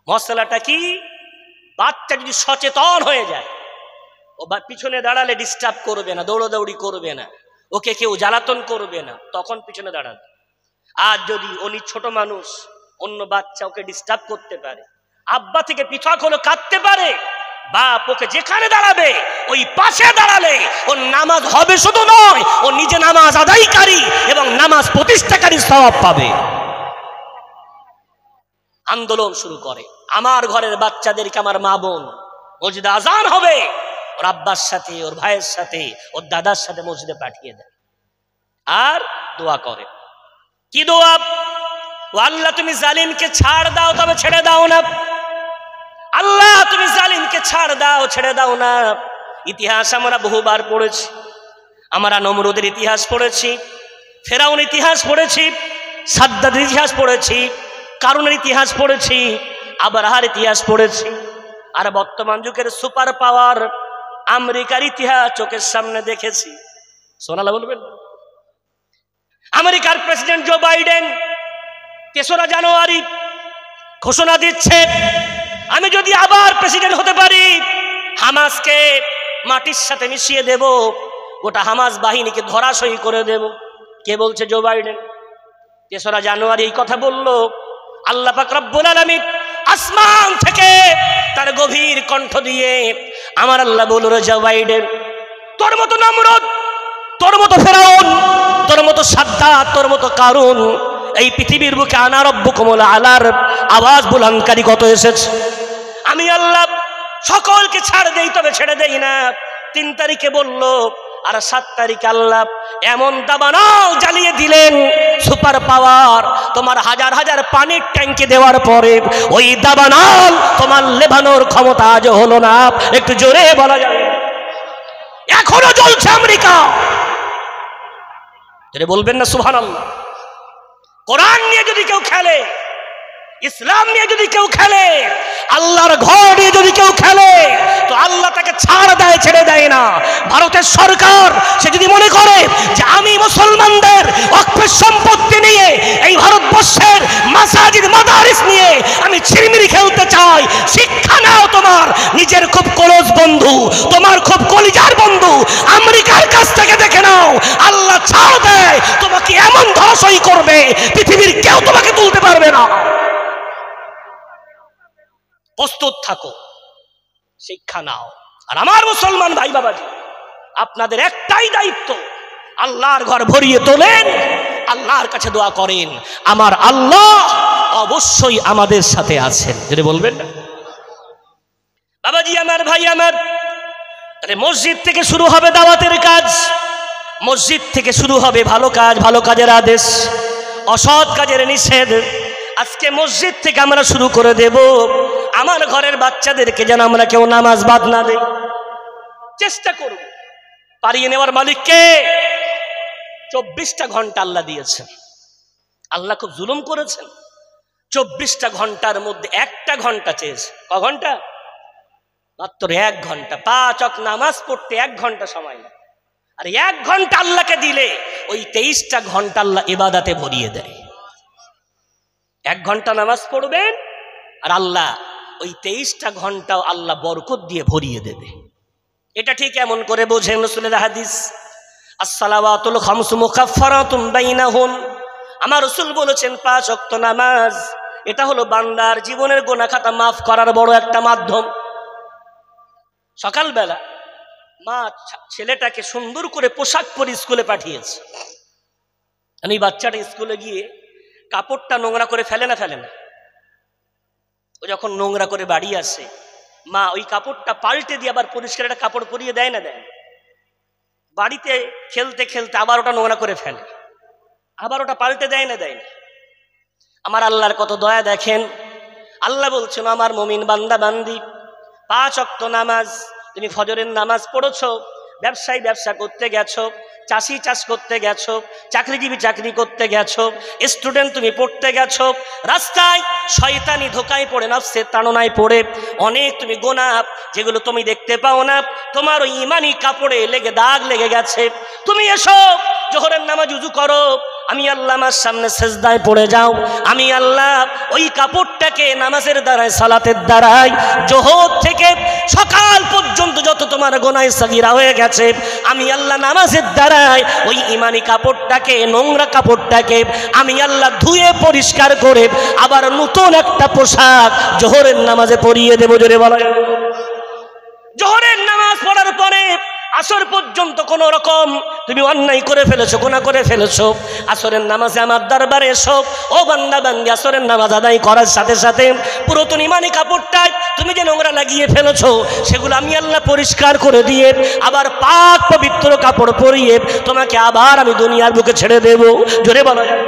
Speaker 1: মশলাটা কি? বাচ্চা যদি সচেতন হয়ে যায়, ও পিছনে দাঁড়ালে ডিস্টার্ব করবে না, দৌড়াদৌড়ি করবে না, ওকে কেউ জ্বালাতন করবে না, তখন পিছনে দাঁড়াবে। আর যদি উনি ছোট মানুষ, অন্য বাচ্চা ওকে ডিস্টার্ব করতে পারে, আব্বা থেকে পৃথক হলো কাঁদতে পারে, বাপ ওকে যেখানে দাঁড়াবে ওই পাশে দাঁড়ালে ওর নামাজ হবে শুধু নয়, ও নিজে নামাজ আদায়কারী এবং নামাজ প্রতিষ্ঠাকারী সওয়াব পাবে। আন্দোলন শুরু করে, আমার ঘরের বাচ্চাদেরকে আমার মা বোন মসজিদে আজান হবে, ওর আব্বার সাথে, ওর ভাইয়ের সাথে, ওর দাদার সাথে মসজিদে পাঠিয়ে দেয়। আর দোয়া করে, কি দোয়া? ও আল্লাহ, তুমি জালিমকে ছাড় দাও, তবে ছেড়ে দাও না। আল্লাহ, তুমি জালিমকে ছাড় দাও, ছেড়ে দাও না। ইতিহাস আমরা বহুবার পড়েছি। আমরা নমরুদের ইতিহাস পড়েছি, ফেরাউন ইতিহাস পড়েছি, সাদ্দাদের ইতিহাস পড়েছি, কারুনের ইতিহাস পড়েছি, আবরাহার ইতিহাস পড়েছি। আর বর্তমান যুগের সুপার পাওয়ার আমেরিকার ইতিহাস চোখের সামনে দেখেছি। সোনালা বলবেন? আমেরিকার প্রেসিডেন্ট জো বাইডেন 3রা জানুয়ারি ঘোষণা দিচ্ছে, আমি যদি আবার প্রেসিডেন্ট হতে পারি, হামাসকে মাটির সাথে মিশিয়ে দেব, গোটা হামাস বাহিনীকে ধরাশয়ী করে দেব। কে বলছে? Joe Biden. 3রা জানুয়ারি এই কথা বলল। আল্লাহ পাক রব্বুল আলামিন আসমান থেকে তার গভীর কণ্ঠ দিয়ে আমার আল্লাহ বলল, জো বাইডেন, তোর মতো নমরুদ, তোর মতো ফেরাউন, তোর মতো সাদ্দাত, তোর মতো কারুন, এই পৃথিবীর বুকে আনা রব্বুকুমুল আলার আওয়াজ বুলন্দকারী কত এসেছে। আমি আল্লাহ সকলকে ছাড় দেই, তবে ছেড়ে দেই না। 3 তারিখে বলল, আর 7 তারিখে আল্লাহ এমন দাবানল জ্বালিয়ে দিলেন, সুপার পাওয়ার। তোমার হাজার হাজার পানির ট্যাঙ্কে দেওয়ার পরে ওই দাবানল তোমার লেভানোর ক্ষমতা আজ হলো না। একটু জোরে বলা যাবে, এখনো চলছে আমেরিকা। বলবেন না সুবহানাল্লাহ? কোরআন নিয়ে যদি কেউ খেলে, ইসলাম নিয়ে যদি কেউ খেলে, আল্লাহর ঘর নিয়ে যদি কেউ খেলে, তো আল্লাহ তাকে ছাড় দেয়, ছেড়ে দেয় না। ভারতের সরকার সে যদি মনে করে যে আমি মুসলমানদের ওয়াকফের সম্পত্তি নিয়ে এই ভারতবর্ষের মাসাজিদ মাদারিস নিয়ে আমি ছিড়মিড়ি খেলতে চাই, শিক্ষা নাও। তোমার নিজের খুব ক্লোজ বন্ধু, তোমার খুব কলিজার বন্ধু আমেরিকার কাছ থেকে দেখে নাও, আল্লাহ ছাড় দেয়, তোমাকে এমন ধরাশয়ী করবে পৃথিবীর কেউ তোমাকে তুলতে পারবে না। প্রস্তুত থাকো, শিক্ষা নাও। আর আমার মুসলমান ভাই বাবাজি, আপনাদের একটাই দায়িত্ব, আল্লাহর ঘর ভরিয়ে তোলেন, আল্লাহর কাছে দোয়া করেন। আমার আল্লাহ অবশ্যই আমাদের সাথে আছেন। যদি বলবেন না বাবাজি, আমার ভাই আমার, মসজিদ থেকে শুরু হবে দাওয়াতের কাজ, মসজিদ থেকে শুরু হবে ভালো কাজ, ভালো কাজের আদেশ, অসৎ কাজের নিষেধ। আজকে মসজিদ থেকে আমরা শুরু করে দেব। আমার ঘরের বাচ্চাদেরকে যেন আমরা কেউ নামাজ বাদ না দেই, চেষ্টা করব। পারিয়ে নেওয়ার মালিককে 24টা ঘন্টা আল্লাহ দিয়েছেন। আল্লাহ খুব জুলুম করেছেন। 24টা ঘন্টার মধ্যে 1টা ঘন্টা চেয়েছে। ক ঘন্টা? মাত্র 1 ঘন্টা। 5 ওয়াক্ত নামাজ পড়তে 1 ঘন্টা সময় লাগে। আর 1 ঘন্টা আল্লাহকে দিলে ওই 23টা ঘন্টা আল্লাহ ইবাদতে ভরিয়ে দেয়। 1 ঘন্টা নামাজ পড়বেন আর আল্লাহ ওই 23টা ঘন্টাও আল্লাহ বরকত দিয়ে ভরিয়ে দেবে। এটা ঠিক এমন করে বোঝেন রাসূলের হাদিস, আসসালাওয়াতুল খামসু মুকাফফারাতুন বাইনাহুম। আমার রাসূল বলেছেন 5 ওয়াক্ত নামাজ এটা হলো বান্দার জীবনের গুনাহ খাতা মাফ করার বড় একটা মাধ্যম। সকালবেলা মা ছেলেটাকে সুন্দর করে পোশাক পরে স্কুলে পাঠিয়েছে। এই বাচ্চাটা স্কুলে গিয়ে কাপড়টা নোংরা করে ফেলে না? ও যখন নোংরা করে বাড়ি আসে, মা ওই কাপড়টা পাল্টে দিয়ে আবার পরিষ্কার একটা কাপড় পরিয়ে দেয় না? বাড়িতে খেলতে খেলতে আবার ওটা নোংরা করে ফেলে, আবার ওটা পাল্টে দেয় না? আমার আল্লাহর কত দয়া দেখেন। আল্লাহ বলছেন, আমার মুমিন বান্দা বান্দি, 5 ওয়াক্ত নামাজ। তুমি ফজরের নামাজ পড়েছো, ব্যবসায়ী ব্যবসা করতে গেছো, চাষি চাষ করতে গেছো, চাকরিজীবী চাকরি করতে গেছো, স্টুডেন্ট তুমি পড়তে গেছো, রাস্তায় শয়তানি ধোকায় পড়ে, নফসের তাড়নায় পড়ে অনেক তুমি গুনাহ যেগুলো তুমি দেখতে পাও না, তোমার ওই ইমানি কাপড়ে লেগে দাগ লেগে গেছে। তুমি এসো জোহরের নামাজ উযু করো, আমি আল্লাহ আমার সামনে সেজদায় পড়ে যাও। আমি আল্লাহ ওই কাপড়টাকে নামাজের দ্বারায়, সালাতের দ্বারায়, জোহর থেকে সকাল পর্যন্ত যত তোমার গুনাহ সাগীরা হয়ে গেছে, আমি আল্লাহ নামাজের দ্বারায় ওই ইমানি কাপড়টাকে, নোংরা কাপড়টাকে আমি আল্লাহ ধুয়ে পরিষ্কার করে আবার নতুন একটা পোশাক জোহরের নামাজে পরিয়ে দেবো। জোরে বলা যাবে। জোহরের নামাজ পড়ার পরে আসর পর্যন্ত কোন রকম তুমি অন্যায় করে ফেলেছো, গুনাহ করে ফেলেছো, আসরের নামাজে আমার দরবারে এসো। ও বান্দা বান্দি, আসরের নামাজ আদায় করার সাথে সাথে পুরাতন ইমানি কাপড়টায় তুমি যে নোংরা লাগিয়ে ফেলেছো সেগুলো আমি আল্লাহ পরিষ্কার করে দিয়ে আবার পাক পবিত্র কাপড় পরিয়ে তোমাকে আবার আমি দুনিয়ার বুকে ছেড়ে দেব। জোরে বলা যাবে।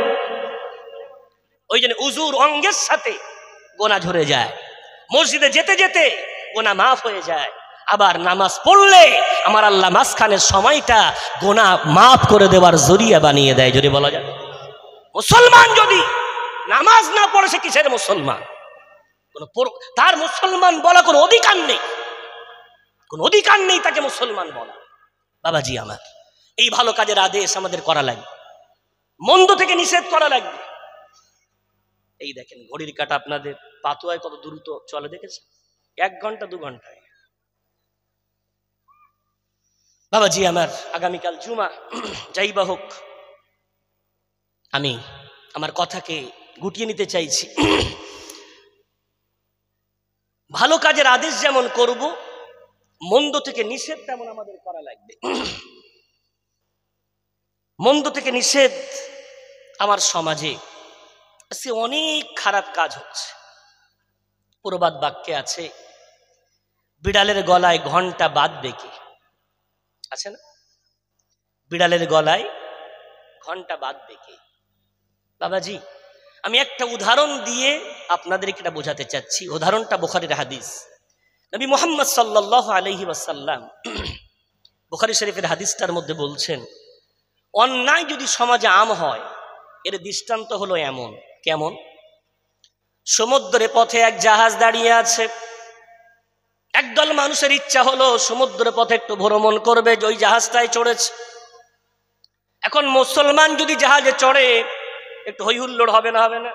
Speaker 1: ওই জন্য উজুর অঙ্গের সাথে গোনা ঝরে যায়, মসজিদে যেতে যেতে গোনা মাফ হয়ে যায়। আবার নামাজ পড়লে আমার আল্লাহ মাঝখানের সময়টা গোনা মাফ করে দেওয়ার জরিয়া বানিয়ে দেয়। যদি বলা যায়, মুসলমান যদি নামাজ না পড়ে সে কিসের মুসলমান? তার মুসলমান বলা কোনো অধিকার নেই, কোনো অধিকার নেই তাকে মুসলমান বলা। বাবাজি আমার, এই ভালো কাজের আদেশ আমাদের করা লাগবে, মন্দ থেকে নিষেধ করা লাগবে। এই দেখেন ঘড়ির কাঁটা আপনাদের পাতুয়ায় কত দ্রুত চলে, দেখেছেন? 1 ঘন্টা 2 ঘন্টায়। বাবাজি আমার, আগামীকাল জুমা, যাই বা হোক, আমি আমার কথাকে গুটিয়ে নিতে চাইছি। ভালো কাজের আদেশ যেমন করব, মন্দ থেকে নিষেধ তেমন আমাদের করা লাগবে। মন্দ থেকে নিষেধ আমার সমাজে আজকে অনেক খারাপ কাজ হচ্ছে। প্রবাদ বাক্যে আছে, বিড়ালের গলায় ঘন্টা বাঁধবে কে? আছে না? বিড়ালের গলায় ঘন্টা বাঁধবে কে? বাবাজি, আমি একটা উদাহরণ দিয়ে আপনাদেরকে এটা বোঝাতে চাচ্ছি। উদাহরণটা বুখারীর হাদিস। নবী মুহাম্মদ সাল্লাল্লাহু আলাইহি ওয়াসাল্লাম বুখারী শরীফের হাদিসটার মধ্যে বলছেন, অন্যায় যদি সমাজে আম হয় এর দৃষ্টান্ত হলো এমন। কেমন? সমুদ্রের পথে এক জাহাজ দাঁড়িয়ে আছে, একদল মানুষের ইচ্ছা হলো সমুদ্রের পথে একটু ভ্রমণ করবে, ওই জাহাজটায় চড়েছে। এখন মুসলমান যদি জাহাজে চড়ে একটু হই হুল্লোড় হবে না? হবে না?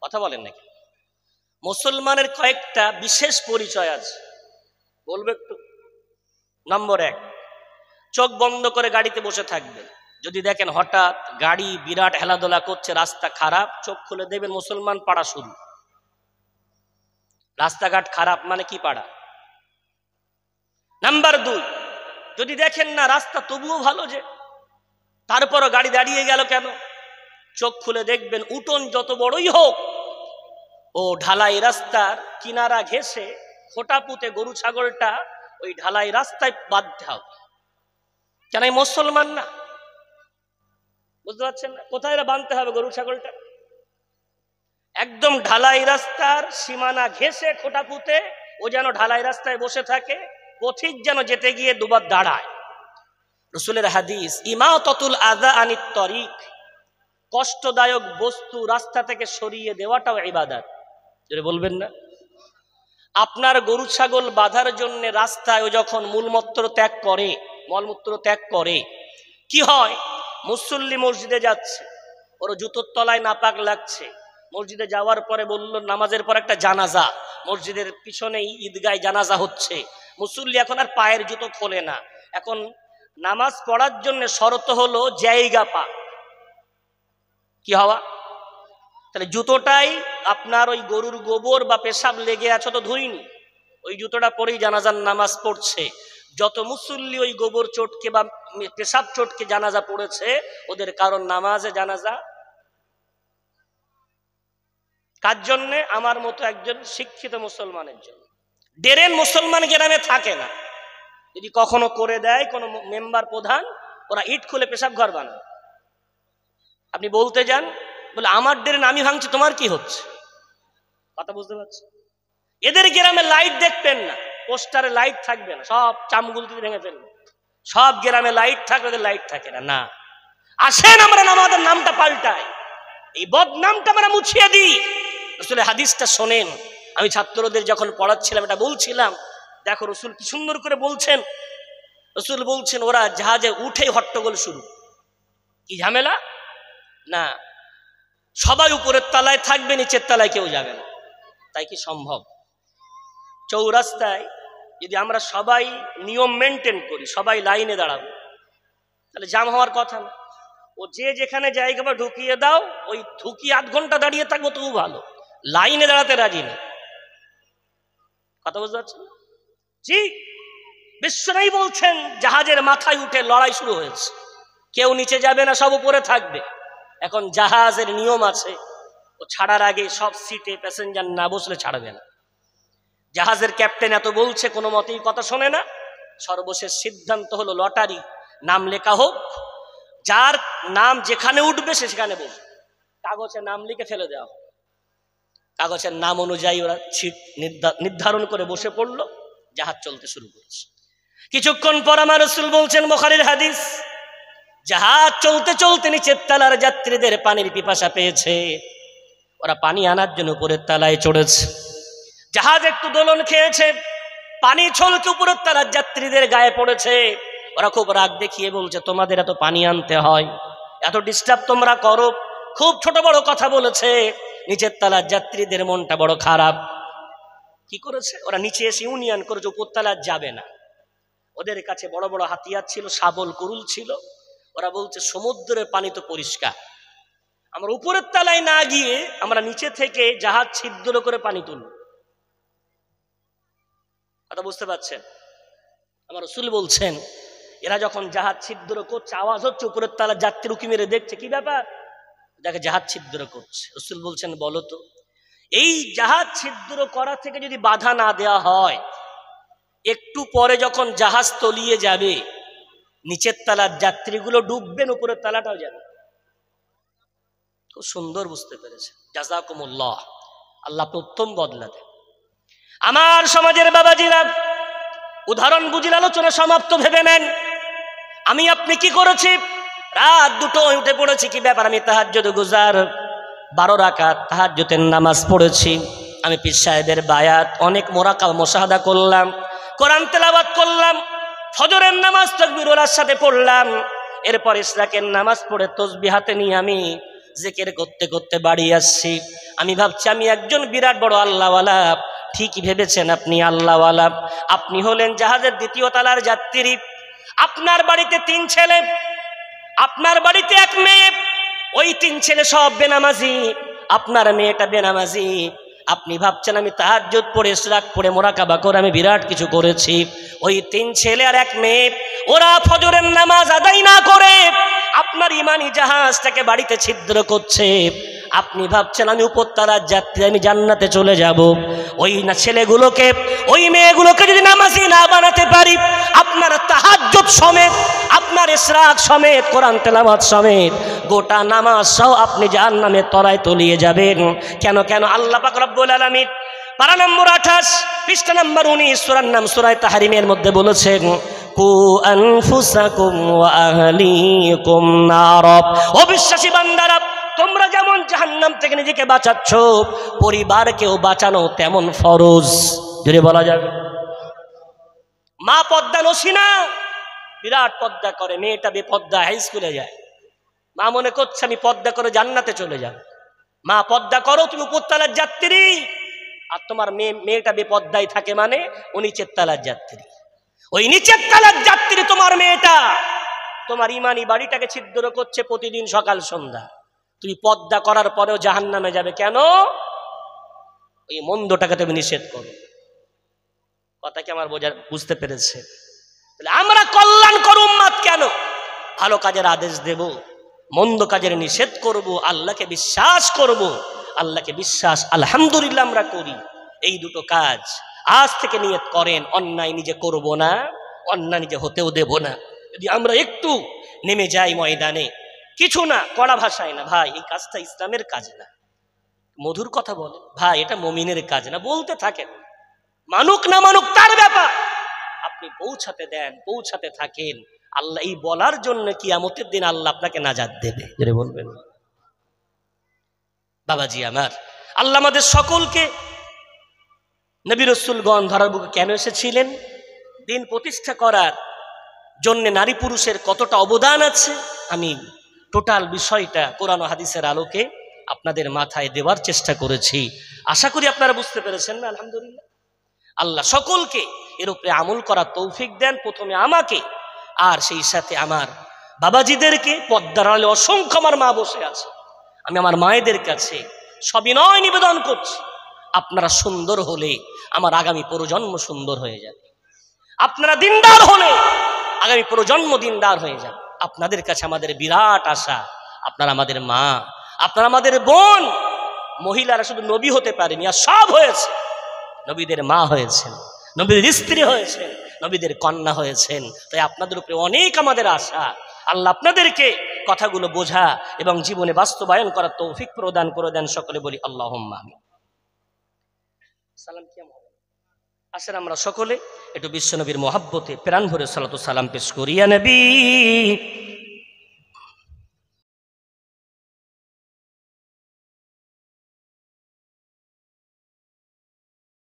Speaker 1: কথা বলেন নাকি? মুসলমানের কয়েকটা বিশেষ পরিচয় আছে, বলবো একটু। নম্বর 1, চোখ বন্ধ করে গাড়িতে বসে থাকবেন। যদি দেখেন হঠাৎ গাড়ি বিরাট হেলাদোলা করছে, রাস্তা খারাপ, চোখ খুলে দেবেন মুসলমান পাড়া শুরু। রাস্তাঘাট খারাপ মানে কি পাড়া? নাম্বার 2, যদি দেখেন না রাস্তা তবুও ভালো, যে তারপরও গাড়ি দাঁড়িয়ে গেল কেন, চোখ খুলে দেখবেন উঠোন যত বড়ই হোক ও ঢালাই রাস্তার কিনারা ঘেঁষে খোটা পুঁতে গরু ছাগলটা ওই ঢালাই রাস্তায় বাঁধতে হবে। কেন? এই মুসলমান না? বুঝতে পারছেন না? কোথায় বাঁধতে হবে গরু ছাগলটা? একদম ঢালাই রাস্তার সীমানা ঘেঁষে খোটা পুঁতে ও যেন ঢালাই রাস্তায় বসে থাকে, পথিক যেন যেতে গিয়ে দুবার দাঁড়ায়। রাসূলের হাদিস, ইমাতাতুল আযা আনিত তরিক, কষ্টদায়ক বস্তু রাস্তা থেকে সরিয়ে দেওয়াটাও ইবাদত। যেটা বলবেন না? আপনার গরু ছাগল বাঁধার জন্য রাস্তায় ও যখন মলমূত্র ত্যাগ করে, কি হয়? মুসল্লি মসজিদে যাচ্ছে, ওর জুতোর তলায় নাপাক লাগছে, মসজিদে যাওয়ার পরে বলল নামাজের পর একটা জানাজা, মসজিদের পিছনেই ঈদগায় জানাজা হচ্ছে, মুসল্লি এখন আর পায়ের জুতো খোলে না। এখন নামাজ পড়ার জন্য শর্ত হলো জায়গা পাক। কি হওয়া? তাহলে জুতোটাই আপনার ওই গরুর গোবর বা পেশাব লেগে আছে তো ধুইনি, ওই জুতোটা পরেই জানাজার নামাজ পড়ছে। যত মুসল্লি ওই গোবর চটকে বা পেশাব চটকে জানাজা পড়েছে, ওদের কারণ নামাজে জানাজা। কার জন্যে? আমার মতো একজন শিক্ষিত মুসলমানের জন্য। ডেরেন মুসলমান গ্রামে থাকে না, যদি কখনো করে দেয় কোনো মেম্বার প্রধান, ওরা ইট খুলে পেশাব ঘর বানায়। আপনি বলতে যান, বলে আমার ডেরেন আমি ভাঙছি, তোমার কি হচ্ছে? কথা বুঝতে পারছি? এদের গ্রামে লাইট দেখবেন না, পোস্টারে লাইট থাকবে না, সব চামগুলতি ভেঙে ফেলবে। সব গ্রামে লাইট থাকবে, ওদের লাইট থাকে না। না, আসেন আমরা আমাদের নামটা পাল্টাই, এই বদনামটা আমরা মুছিয়ে দিই। রসুলের হাদিসটা শোনেন। আমি ছাত্রদের যখন পড়াচ্ছিলাম এটা বলছিলাম, দেখো রসুল কি সুন্দর করে বলছেন। রসুল বলছেন ওরা জাহাজে উঠেই হট্টগোল শুরু। কি ঝামেলা? না, সবাই উপরের তলায় থাকবে, নিচের তলায় কেউ যাবে না। তাই কি সম্ভব? চৌরাস্তায় যদি আমরা সবাই নিয়ম মেনটেন করি, সবাই লাইনে দাঁড়াবো, তাহলে জাম হওয়ার কথা না। ও যে যেখানে জায়গা ঢুকিয়ে দাও, ওই ঢুকিয়ে 8 ঘন্টা দাঁড়িয়ে থাকবো তবু ভালো, লাইনে দাঁড়াতে রাজি নেই। কথা বুঝতে পারছেন? জি, বিশ্বনবী বলছেন জাহাজের মাথায় উঠে লড়াই শুরু হয়েছে, কেউ নিচে যাবে না, সব উপরে থাকবে। এখন জাহাজের নিয়ম আছে, ও ছাড়ার আগে সব সিটে প্যাসেঞ্জার না বসলে ছাড়বে না। জাহাজের ক্যাপ্টেন এত বলছে, কোনো মতেই কথা শোনে না। সর্বশেষ সিদ্ধান্ত হলো লটারি, নাম লেখা হোক, যার নাম যেখানে উঠবে সে সেখানে বসবে। কাগজে নাম লিখে ফেলে দেওয়া হবে। কাগজের নাম অনুযায়ী ওরা সিট নির্ধারণ করে বসে পড়লো, জাহাজ চলতে শুরু করেছে। কিছুক্ষণ পর আমার রাসূল বলছেন, বুখারীর হাদিস, জাহাজ চলতে চলতে নিচের তলার যাত্রীদের পানির পিপাসা পেয়েছে, ওরা পানি আনার জন্য উপরের তলায় চড়েছে। জাহাজ একটু দোলন খেয়েছে, পানি ছলকে উপরের তলার যাত্রীদের গায়ে পড়েছে। ওরা খুব রাগ দেখিয়ে বলছে, তোমাদের এত পানি আনতে হয়, এত ডিস্টার্ব তোমরা করো। খুব ছোট বড় কথা বলেছে। নিচের তলার যাত্রীদের মনটা বড় খারাপ। কি করেছে? ওরা নিচে এসে ইউনিয়ন করেছে, উপর তলায় যাবে না। ওদের কাছে বড় বড় হাতিয়ার ছিল, শাবল কুরুল ছিল। ওরা বলছে সমুদ্রের পানি তো পরিষ্কার, আমরা উপরের তলায় না গিয়ে আমরা নিচে থেকে জাহাজ ছিদ্র করে পানি তুলব। কথা বুঝতে পারছেন? আমার রাসূল বলছেন, এরা যখন জাহাজ ছিদ্র করছে, আওয়াজ হচ্ছে, উপরের তলার যাত্রী উকি মেরে দেখছে, কি ব্যাপার, যাকে জাহাজ ছিদ্র করছে। রাসূল বলছেন বলো তো, এই জাহাজ ছিদ্র করা থেকে যদি বাধা না দেওয়া হয়, একটু পরে যখন জাহাজ তলিয়ে যাবে, নিচের তলার যাত্রীগুলো ডুববেন, উপরের তলাটাও যাবে। খুব সুন্দর বুঝতে পেরেছে। জাযাকুমুল্লাহ, আল্লাহ উত্তম বদলা দেন। আমার সমাজের বাবাজিরা, উদাহরণ বুঝিয়ে আলোচনা সমাপ্ত ভেবে নেন। আমি আপনি কি করেছি? রাত 2টোয় উঠে পড়েছি। কি ব্যাপার? আমি তাহাজ্জুদ গুজার, 12 রাকাত তাহাজ্জুদের নামাজ পড়েছি। আমি পীর সাহেবের বায়াত, অনেক মোরাকাব মুশাহাদা করলাম, কোরআন তেলাওয়াত করলাম, ফজরের নামাজ তাকবীরের সাথে পড়লাম। এরপর ইশরাকের নামাজ পড়ে তাসবিহ হাতে নিয়ে আমি জিকির করতে করতে বাড়ি আসছি। আমি ভাবছি আমি একজন বিরাট বড় আল্লাহওয়ালা। ঠিকই ভেবেছেন আপনি আল্লাহওয়ালা। আপনি হলেন জাহাজের 2য় তলার যাত্রী। আপনার বাড়িতে 3 ছেলে, আপনার বাড়িতে 1 মেয়ে। ওই 3 ছেলে সব বেনামাজি, আপনার মেয়েটা বেনামাজি। আপনি ভাবছেন আমি তাহাজ্জুদ পড়ে, ইশরাক পড়ে, মোরাকাবা করে আমি বিরাট কিছু করেছি। ওই 3 ছেলে আর 1 মেয়ে, ওরা ফজরের নামাজ আদায় না করে আপনার ইমানি জাহাজটাকে বাড়িতে ছিদ্র করছে। আপনি ভাবছেন আমি উপরতলার যাত্রী, আমি জান্নাতে চলে যাব। ওই না ছেলেগুলোকে, ওই মেয়েগুলোকে যদি নামাজি না বানাতে পারি, আপনার তাহাজ্জুদ সমেত, আপনার ইশরাক সমেত, কোরআন তেলাওয়াত সমেত, গোটা নামাজ সহ আপনি জাহান্নামের তলায় তলিয়ে যাবেন। কেন কেন? আল্লাহ পাক রব্বুল আলামিন পারা নম্বর 28, পৃষ্ঠা নম্বর 19, সূরার নাম সূরা তাহরিমের মধ্যে বলেছেন, কু আনফুসাকুম ওয়া আহলিকুম নার। ও বিশ্বাসী বান্দারা, তোমরা যেমন জাহান্নাম থেকে নিজেকে বাঁচাচ্ছ, পরিবারকেও বাঁচানো তেমন ফরজ। যদি বলা যাবে, মা পদ্মা নসি না, বিরাট পদ্মা করে, মেয়েটা বেপদ্মা, হাই স্কুলে যায়। মা মনে করছে আমি পদ্মা করে জান্নাতে চলে যাব। মা পদ্মা করো, তুমি উপরতলার যাত্রী। আর তোমার মেয়েটা বেপদ্মায় থাকে, মানে ও নিচের তলার যাত্রী। ওই নিচের তলার যাত্রী তোমার মেয়েটা, তোমার ইমানি বাড়িটাকে ছিদ্র করছে প্রতিদিন সকাল সন্ধ্যা। তুমি পদ্মা করার পরেও জাহান্নামে যাবে কেন? ওই মন্দটাকে তুমি নিষেধ করো। কথা কি আমার বুঝতে পেরেছে? তাহলে আমরা কল্যাণকর উম্মত কেন? ভালো কাজের আদেশ দেব, মন্দ কাজের নিষেধ করব, আল্লাহকে বিশ্বাস করব। আল্লাহকে বিশ্বাস আলহামদুলিল্লাহ আমরা করি। এই দুটো কাজ আজ থেকে নিয়ত করেন। অন্যায় নিজে করব না, অন্যায় নিজে হতেও দেব না। যদি আমরা একটু নেমে যাই ময়দানে, কিছু না, কড়া ভাষায় না, ভাই এই কাজটা ইসলামের কাজ না, মধুর কথা বলে, ভাই এটা মুমিনের কাজ না, বলতে থাকেন। মানুক না মানুক তার ব্যাপার, আপনি পৌঁছাতে দেন, পৌঁছাতে থাকেন। আল্লাহ এই বলার জন্য কিয়ামতের দিন আল্লাহ আপনাকে নাজাত দেবে। যেটা বলবেন বাবাজি আমার, আল্লাহ আমাদের সকলকে, নবী রাসূলগণ ধরার বুকে কেন এসেছিলেন? দিন প্রতিষ্ঠা করার জন্য নারী পুরুষের কতটা অবদান আছে, আমি টোটাল বিষয়টা কোরআন ও হাদিসের আলোকে আপনাদের মাথায় দেওয়ার চেষ্টা করেছি। আশা করি আপনারা বুঝতে পেরেছেন না? আলহামদুলিল্লাহ। আল্লাহ সকলকে এর উপরে আমল করার তৌফিক দেন, প্রথমে আমাকে, আর সেই সাথে আমার বাবাজিদেরকে। পদ্মার আড়ালে অসংখ্য আমার মা বসে আছে, আমি আমার মায়েদের কাছে সবিনয় নিবেদন করছি, আপনারা সুন্দর হলে আমার আগামী প্রজন্ম সুন্দর হয়ে যাবে। আপনারা দিনদার হলে আগামী প্রজন্ম দিনদার হয়ে যাবে। আপনাদের কাছে আমাদের বিরাট আশা, আপনারা আমাদের মা, আপনারা আমাদের বোন। মহিলারা শুধু নবী হতে পারেনি, আর সব হয়েছে। নবীদের মা হয়েছেন, নবীদের স্ত্রী হয়েছেন, নবীদের কন্যা হয়েছেন। তাই আপনাদের উপরে অনেক আমাদের আশা। আল্লাহ আপনাদেরকে কথাগুলো বোঝা এবং জীবনে বাস্তবায়ন করার তৌফিক প্রদান করে দেন। সকলে বলি আল্লাহুম্মা আমিন। সালাম কি হবে? আসেন আমরা সকলে একটু বিশ্বনবীর মহব্বতে প্রাণ ভরে সালাতু সালাম পেশ করি। ইয়া নবী